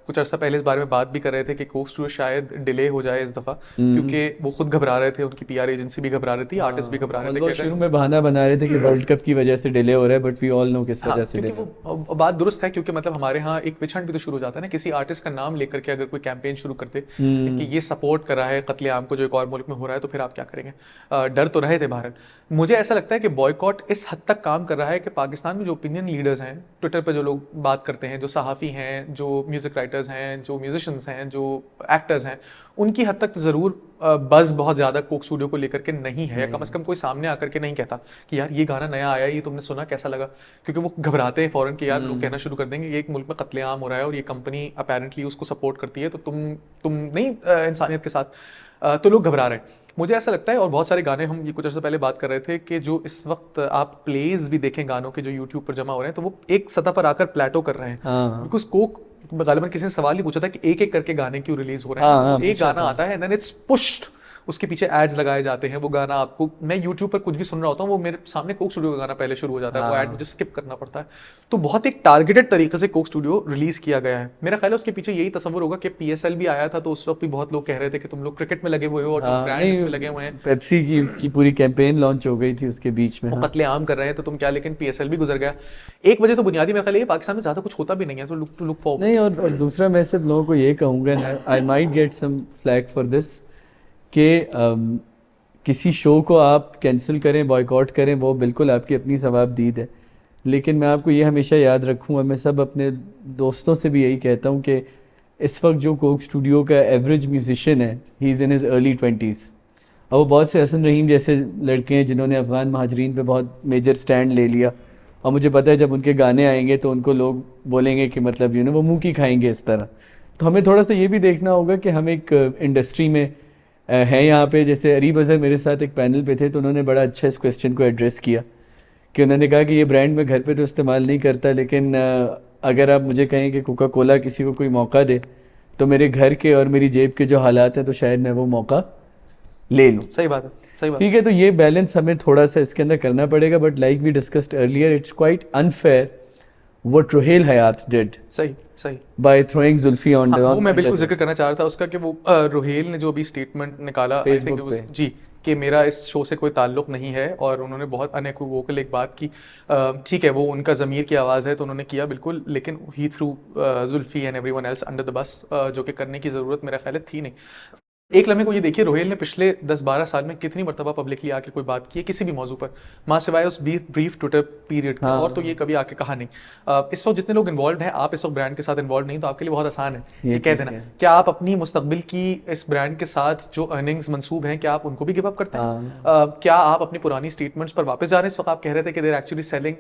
कुछ अर्सा पहले इस बारे में बात भी कर रहे थे कि कोक स्टूडियो शायद डिले हो जाए इस दफ़ा, क्योंकि वो खुद घबरा रहे थे, उनकी पीआर एजेंसी भी घबरा रही थी, आर्टिस्ट भी घबरा रहे थे। शुरू में बहाना बना रहे थे कि वर्ल्ड कप की वजह से डिले हो रहा है, बट वी ऑल नो किस वजह से डिले। वो बात दुरुस्त है, क्योंकि मतलब हमारे यहाँ एक विछड़ भी तो शुरू हो जाता है ना, किसी आर्टिस्ट का नाम लेकर के अगर कोई कैंपेन शुरू करते कि ये सपोर्ट कर रहा है कत्लेआम को जो एक और मुल्क में हो रहा है, तो फिर आप क्या करेंगे। डर तो रहे थे भारत। मुझे ऐसा लगता है कि बॉयकॉट इस हद तक काम कर रहा है कि पाकिस्तान में जो ओपिनियन लीडर्स हैं, ट्विटर पर जो लोग बात करते हैं, जो सहाफ़ी हैं, जो म्यूजिक राइटर्स हैं, जो म्यूजिशियंस हैं, जो एक्टर्स हैं, उनकी हद तक तो ज़रूर बज़ बहुत ज़्यादा कोक स्टूडियो को लेकर के नहीं है, या कम से कम कोई सामने आकर के नहीं कहता कि यार ये गाना नया आया, ये तुमने सुना, कैसा लगा, क्योंकि वो घबराते हैं फ़ौरन कि यार लोग कहना शुरू कर देंगे ये एक मुल्क में कत्लेआम हो रहा है और ये कंपनी अपेरेंटली उसको सपोर्ट करती है, तो तुम नहीं इंसानियत के साथ, तो लोग घबरा रहे हैं। मुझे ऐसा लगता है, और बहुत सारे गाने, हम ये कुछ अर्से पहले बात कर रहे थे कि जो इस वक्त आप प्लेज भी देखें गानों के जो यूट्यूब पर जमा हो रहे हैं, तो वो एक सतह पर आकर प्लेटो कर रहे हैं, बिकॉज कोक गालिबन किसी ने सवाल ही पूछा था कि एक एक करके गाने क्यों रिलीज हो रहे हैं। एक गाना आता है, देन इट्स पुश्ड, उसके पीछे एड्स लगाए जाते हैं, वो गाना आपको, मैं यूट्यूब पर कुछ भी सुन रहा होता हूँ, वो मेरे सामने कोक स्टूडियो का गाना पहले शुरू हो जाता है, वो ऐड मुझे स्किप करना पड़ता है। तो बहुत एक टारगेटेड तरीके से कोक स्टूडियो रिलीज किया गया है। मेरा ख्याल है उसके पीछे यही तस्वर होगा कि पीएसएल भी आया था, तो उस वक्त भी बहुत लोग कह रहे थे कि तुम लोग क्रिकेट में लगे हुए हो और तुम ब्रांड्स में लगे हुए हैं। पेप्सी की पूरी कैंपेन लॉन्च हो गई थी उसके बीच में, वो कत्लेआम कर रहे हैं तो तुम क्या, लेकिन पीएसएल भी गुजर गया। एक वजह तो बुनियादी मेरा ख्याल है पाकिस्तान में ज्यादा कुछ होता भी नहीं है, तो लुक फॉर नहीं। और दूसरा मैं सिर्फ लोगों को ये कहूँगा, I might get some flag for this, कि किसी शो को आप कैंसिल करें, बॉयकॉट करें, वो बिल्कुल आपकी अपनी सवाबदीद है, लेकिन मैं आपको ये हमेशा याद रखूँगा, मैं सब अपने दोस्तों से भी यही कहता हूँ कि इस वक्त जो कोक स्टूडियो का एवरेज म्यूजिशियन है, he is in his early 20s, और वो बहुत से हसन रहीम जैसे लड़के हैं जिन्होंने अफ़गान महाजरीन पे बहुत मेजर स्टैंड ले लिया, और मुझे पता है जब उनके गाने आएंगे तो उनको लोग बोलेंगे कि मतलब वो मुँह की खाएंगे इस तरह। तो हमें थोड़ा सा ये भी देखना होगा कि हम एक इंडस्ट्री में हैं यहाँ पे। जैसे अरीब अज़हर मेरे साथ एक पैनल पे थे, तो उन्होंने बड़ा अच्छा इस क्वेश्चन को एड्रेस किया कि उन्होंने कहा कि ये ब्रांड मैं घर पे तो इस्तेमाल नहीं करता, लेकिन अगर आप मुझे कहें कि कोका कोला किसी को कोई मौका दे, तो मेरे घर के और मेरी जेब के जो हालात हैं, तो शायद मैं वो मौका ले लूँ। सही बात है, सही बात। ठीक है, तो ये बैलेंस हमें थोड़ा सा इसके अंदर करना पड़ेगा, but like we discussed earlier, it's quite unfair what Rohail Hyatt did, सही by throwing Zulfi on the, वो मैं बिल्कुल जिक्र करना चाह रहा था उसका कि वो रुहेल ने जो अभी स्टेटमेंट निकाला, आई थिंक इट वाज जी, कि मेरा इस शो से कोई ताल्लुक नहीं है, और उन्होंने बहुत अनइक्विवोकल एक बात की। ठीक है, वो उनका ज़मीर की आवाज़ है तो उन्होंने किया बिल्कुल, लेकिन he threw Zulfi and everyone else under the bus, जो कि करने की ज़रूरत मेरा ख्याल है थी नहीं। एक लम्हे को ये देखिए, रोहेल ने पिछले 10-12 साल में कितनी मरतबा पब्लिकली आके कोई बात की है किसी भी मौजू पर, माँ सिवाय उस ब्रीफ ट्विटर पीरियड का, और तो ये कभी आके कहा नहीं। इस वक्त जितने लोग इन्वॉल्व हैं, आप इस वक्त ब्रांड के साथ इन्वॉल्व नहीं, तो आपके लिए बहुत आसान है ये कह देना। क्या आप अपनी मुस्तकबिल की इस ब्रांड के साथ जो अर्निंग्स मंसूब हैं, क्या आप उनको भी गिव अप करते हैं? क्या आप अपनी पुरानी स्टेटमेंट्स पर वापस जा रहे हैं? इस वक्त आप कह रहे थे कि they're actually selling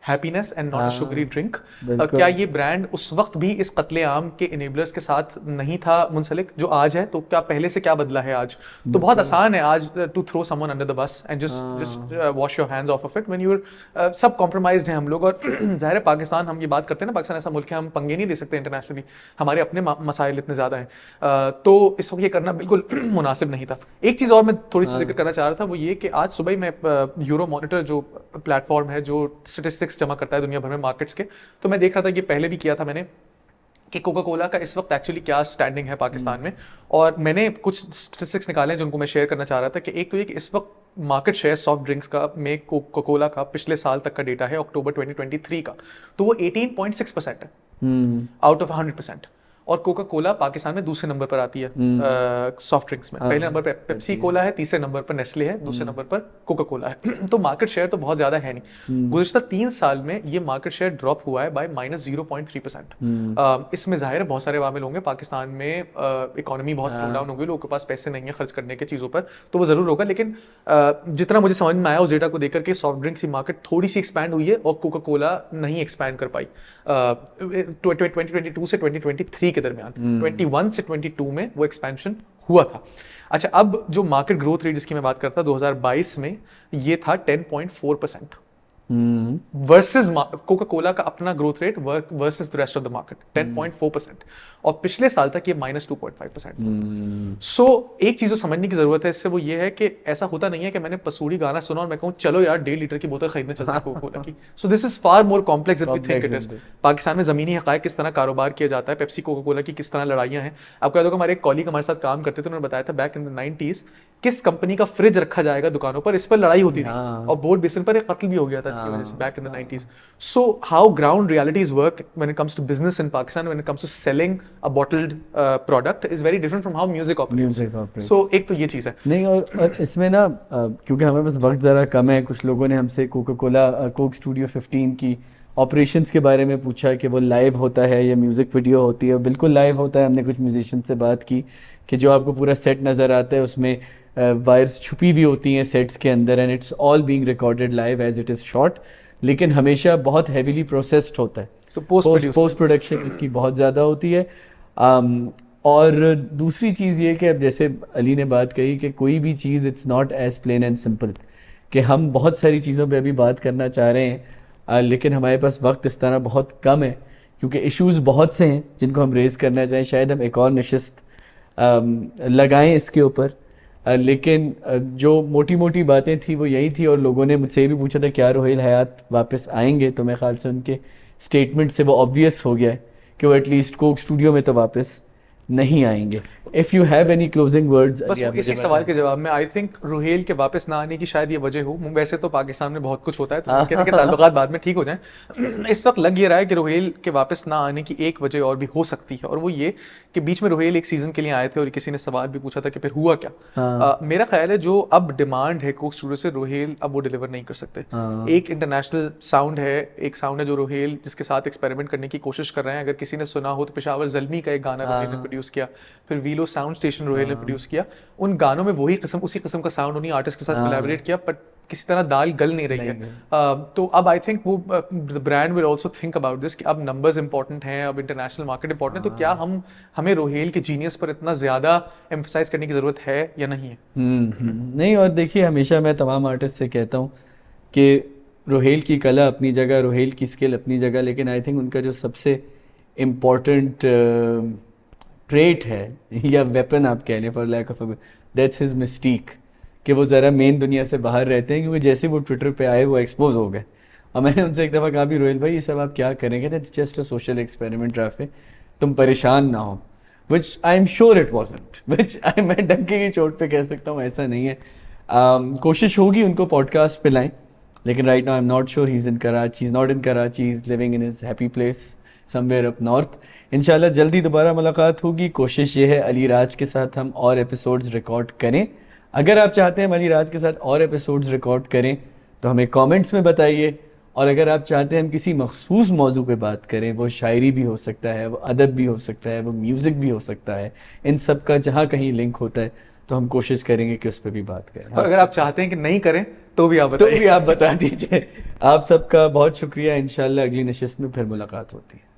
happiness and not a sugary drink. बिल्कुल। क्या ये ब्रांड उस वक्त भी इस कत्लेआम के इनेबलर्स के साथ नहीं था मुंसलिक जो आज है? तो क्या पहले से क्या बदला है आज? तो बहुत आसान है आज to throw someone under the bus and just wash your hands off it when you are सब कॉम्प्रोमाइज्ड हैं हम लोग। और जाहिर है पाकिस्तान, हम ये बात करते हैं ना, पाकिस्तान ऐसा मुल्क है, हम पंगे नहीं ले सकते इंटरनेशनली, हमारे अपने मसाइल इतने ज्यादा हैं। तो इस वक्त ये करना बिल्कुल मुनासिब नहीं था। एक चीज और मैं थोड़ी सी जिक्र करना चाह रहा था, वो ये कि आज सुबह ही मैं यूरो मॉनिटर जो प्लेटफॉर्म है जो स्टेटिस्टिक्स जमा करता है दुनिया भर में मार्केट्स के, तो मैं देख रहा था, ये पहले भी किया था मैंने, कि कोका कोला का इस वक्त एक्चुअली क्या स्टैंडिंग है पाकिस्तान में। और मैंने कुछ स्टेटिस्टिक्स निकाले हैं जिनको मैं शेयर करना चाह रहा था, कि एक तो ये कि इस वक्त मार्केट शेयर सॉफ्ट ड्रिंक्स का में कोका कोला का पिछले साल तक का डेटा है अक्टूबर 2023 का, तो वो 18.6% है आउट ऑफ 100%। और कोका कोला पाकिस्तान में दूसरे नंबर पर आती है सॉफ्ट ड्रिंक्स में। पहले नंबर पर पेप्सी कोला है, तीसरे नंबर पर नेस्ले है, दूसरे नंबर पर कोका कोला है। तो मार्केट शेयर तो बहुत ज्यादा है नहीं। गुज़िश्ता 3 साल में ये मार्केट शेयर ड्रॉप हुआ है बाय -0.3%। इसमें जाहिर है बहुत सारे वामिल होंगे, पाकिस्तान में इकोनॉमी बहुत स्लो डाउन हो गई, लोगों के पास पैसे नहीं है खर्च करने के चीज़ों पर, तो वो ज़रूर होगा। लेकिन जितना मुझे समझ में आया उस डेटा को देख करके, सॉफ्ट ड्रिंक्स की मार्केट थोड़ी सी एक्सपैंड हुई है और कोका कोला नहीं एक्सपैंड कर पाई 2022 से 2023 के दरमियान। 21 से 22 में वो एक्सपेंशन हुआ था। अच्छा, अब जो मार्केट ग्रोथ रेट जिसकी मैं बात करता 2022 में, ये था 10.4% वर्सेस कोका कोला का अपना growth rate versus the rest of the market 10.4%, और पिछले साल तक ये -2.5%। सो एक चीज जो समझने की जरूरत है इससे, वो ये है कि ऐसा होता नहीं है कि मैंने पसूड़ी गाना सुना और मैं कहूँ चलो यार 1.5 लीटर की बोतल खरीदने चलते हैं कोका कोला की। So this is far more complex than we think it is. Pakistan में जमीनी हकायक किस तरह कारोबार किया जाता है, पेप्सी कोका कोला की किस तरह लड़ाइयाँ हैं। आपको याद होगा हमारे एक कॉलीग हमारे साथ काम करते थे, उन्होंने बताया था बैक इन द 90s किस कंपनी का फ्रिज रखा जाएगा दुकानों पर, इस पर लड़ाई होती थी और बोर्ड बेसिन पर एक कत्ल भी हो गया था इसकी वजह से back in the 90s. So how ground realities work when it comes to business in Pakistan, when it comes to selling a bottled product is very different from how music operates. So एक तो ये चीज़ है नहीं, और इसमें ना क्योंकि हमें बस वक्त ज़रा कम है, कुछ लोगों ने हमसे कोका कोला कोक स्टूडियो 15 की ऑपरेशंस के बारे में पूछा कि वो लाइव होता है या म्यूज़िक वीडियो होती है। बिल्कुल लाइव होता है। हमने कुछ म्यूजिशियन से बात की कि जो आपको पूरा सेट नज़र आता है उसमें वायर्स छुपी हुई होती हैं सेट्स के अंदर, and it's all being recorded live as it is shot, लेकिन हमेशा बहुत हैवीली प्रोसेस्ड होता है। तो पोस्ट प्रोडक्शन इसकी बहुत ज़्यादा होती है। और दूसरी चीज़ ये कि अब जैसे अली ने बात कही कि कोई भी चीज़ it's not as plain and simple, कि हम बहुत सारी चीज़ों पे अभी बात करना चाह रहे हैं लेकिन हमारे पास वक्त इस तरह बहुत कम है, क्योंकि इश्यूज़ बहुत से हैं जिनको हम रेज़ करना चाहें। शायद हम एक और नशिस्त लगाएं इसके ऊपर, लेकिन जो मोटी मोटी बातें थी वो यही थी। और लोगों ने मुझसे ये भी पूछा था क्या रोहेल हयात वापस आएंगे, तो मेरे ख्याल से उनके स्टेटमेंट से वो ऑब्वियस हो गया है कि वो एटलीस्ट कोक स्टूडियो में तो वापस नहीं आएंगे। If you have any closing words बस इसी सवाल के जवाब में, आई थिंक रोहेल के वापस ना आने की शायद ये वजह हो। वैसे तो पाकिस्तान में बहुत कुछ होता है तो कहते हैं कि ताल्लुकात बाद में ठीक हो जाएं। इस वक्त लग ये रहा है कि रोहेल के वापस ना आने की एक वजह और भी हो सकती है, और वो ये कि बीच में रोहेल एक सीजन के लिए आए थे और किसी ने सवाल भी पूछा था कि फिर हुआ क्या। मेरा ख्याल है जो अब डिमांड है कोक स्टूडियो से, रोहेल अब वो डिलीवर नहीं कर सकते। एक इंटरनेशनल साउंड है, एक साउंड है जो रोहेल जिसके साथ एक्सपेरिमेंट करने की कोशिश कर रहे हैं। अगर किसी ने सुना हो तो पेशावर ज़ल्मी का एक गाना रोहेल ने प्रोड्यूस किया, फिर वीलो साउंड स्टेशन रोहेल ने प्रोड्यूस किया। उन गानों में वही किस्म उसी किस्म का साउंड उन्हीं आर्टिस्ट के साथ कोलैबोरेट किया, बट किसी तरह दाल गल नहीं रही है। तो अब आई थिंक वो the brand will also think about this कि अब नंबर्स इंपॉर्टेंट हैं, अब इंटरनेशनल मार्केट इंपॉर्टेंट है, तो क्या हमें रोहेल के जीनियस पर इतना ज़्यादा एम्फसाइज करने की ज़रूरत है या नहीं है। नहीं, और देखिए हमेशा मैं तमाम आर्टिस्ट से कहता हूँ कि रोहेल की कला अपनी जगह, रोहेल की स्किल अपनी जगह, लेकिन आई थिंक उनका जो सबसे इम्पॉर्टेंट ट्रेट है या वेपन आप कह लें for lack of that's his mystique, कि वो ज़रा मेन दुनिया से बाहर रहते हैं, क्योंकि जैसे वो ट्विटर पे आए वो एक्सपोज हो गए। और मैंने उनसे एक दफ़ा कहा भी रोहेल भाई ये सब आप क्या करेंगे, that's just a social experiment Rafay, तुम परेशान ना हो, which I am sure it wasn't, which मैं डंके की चोट पे कह सकता हूँ ऐसा नहीं है। कोशिश होगी उनको पॉडकास्ट पे लाएं, लेकिन right now I am not sure he is in Karachi, he is not in Karachi, he is living in his happy place somewhere up north. इंशाल्लाह जल्दी दोबारा मुलाकात होगी। कोशिश ये है अली राज के साथ हम और एपिसोड्स रिकॉर्ड करें। अगर आप चाहते हैं हम अली राज के साथ और एपिसोड्स रिकॉर्ड करें तो हमें कमेंट्स में बताइए, और अगर आप चाहते हैं हम किसी मखसूस मौजू पे बात करें, वो शायरी भी हो सकता है, वो अदब भी हो सकता है, वो म्यूज़िक भी हो सकता है, इन सब का जहाँ कहीं लिंक होता है तो हम कोशिश करेंगे कि उस पर भी बात करें। और अगर आप चाहते हैं कि नहीं करें तो भी आप बता दीजिए। आप सबका बहुत शुक्रिया, इंशाल्लाह अगली नशिस्त में फिर मुलाकात होती है।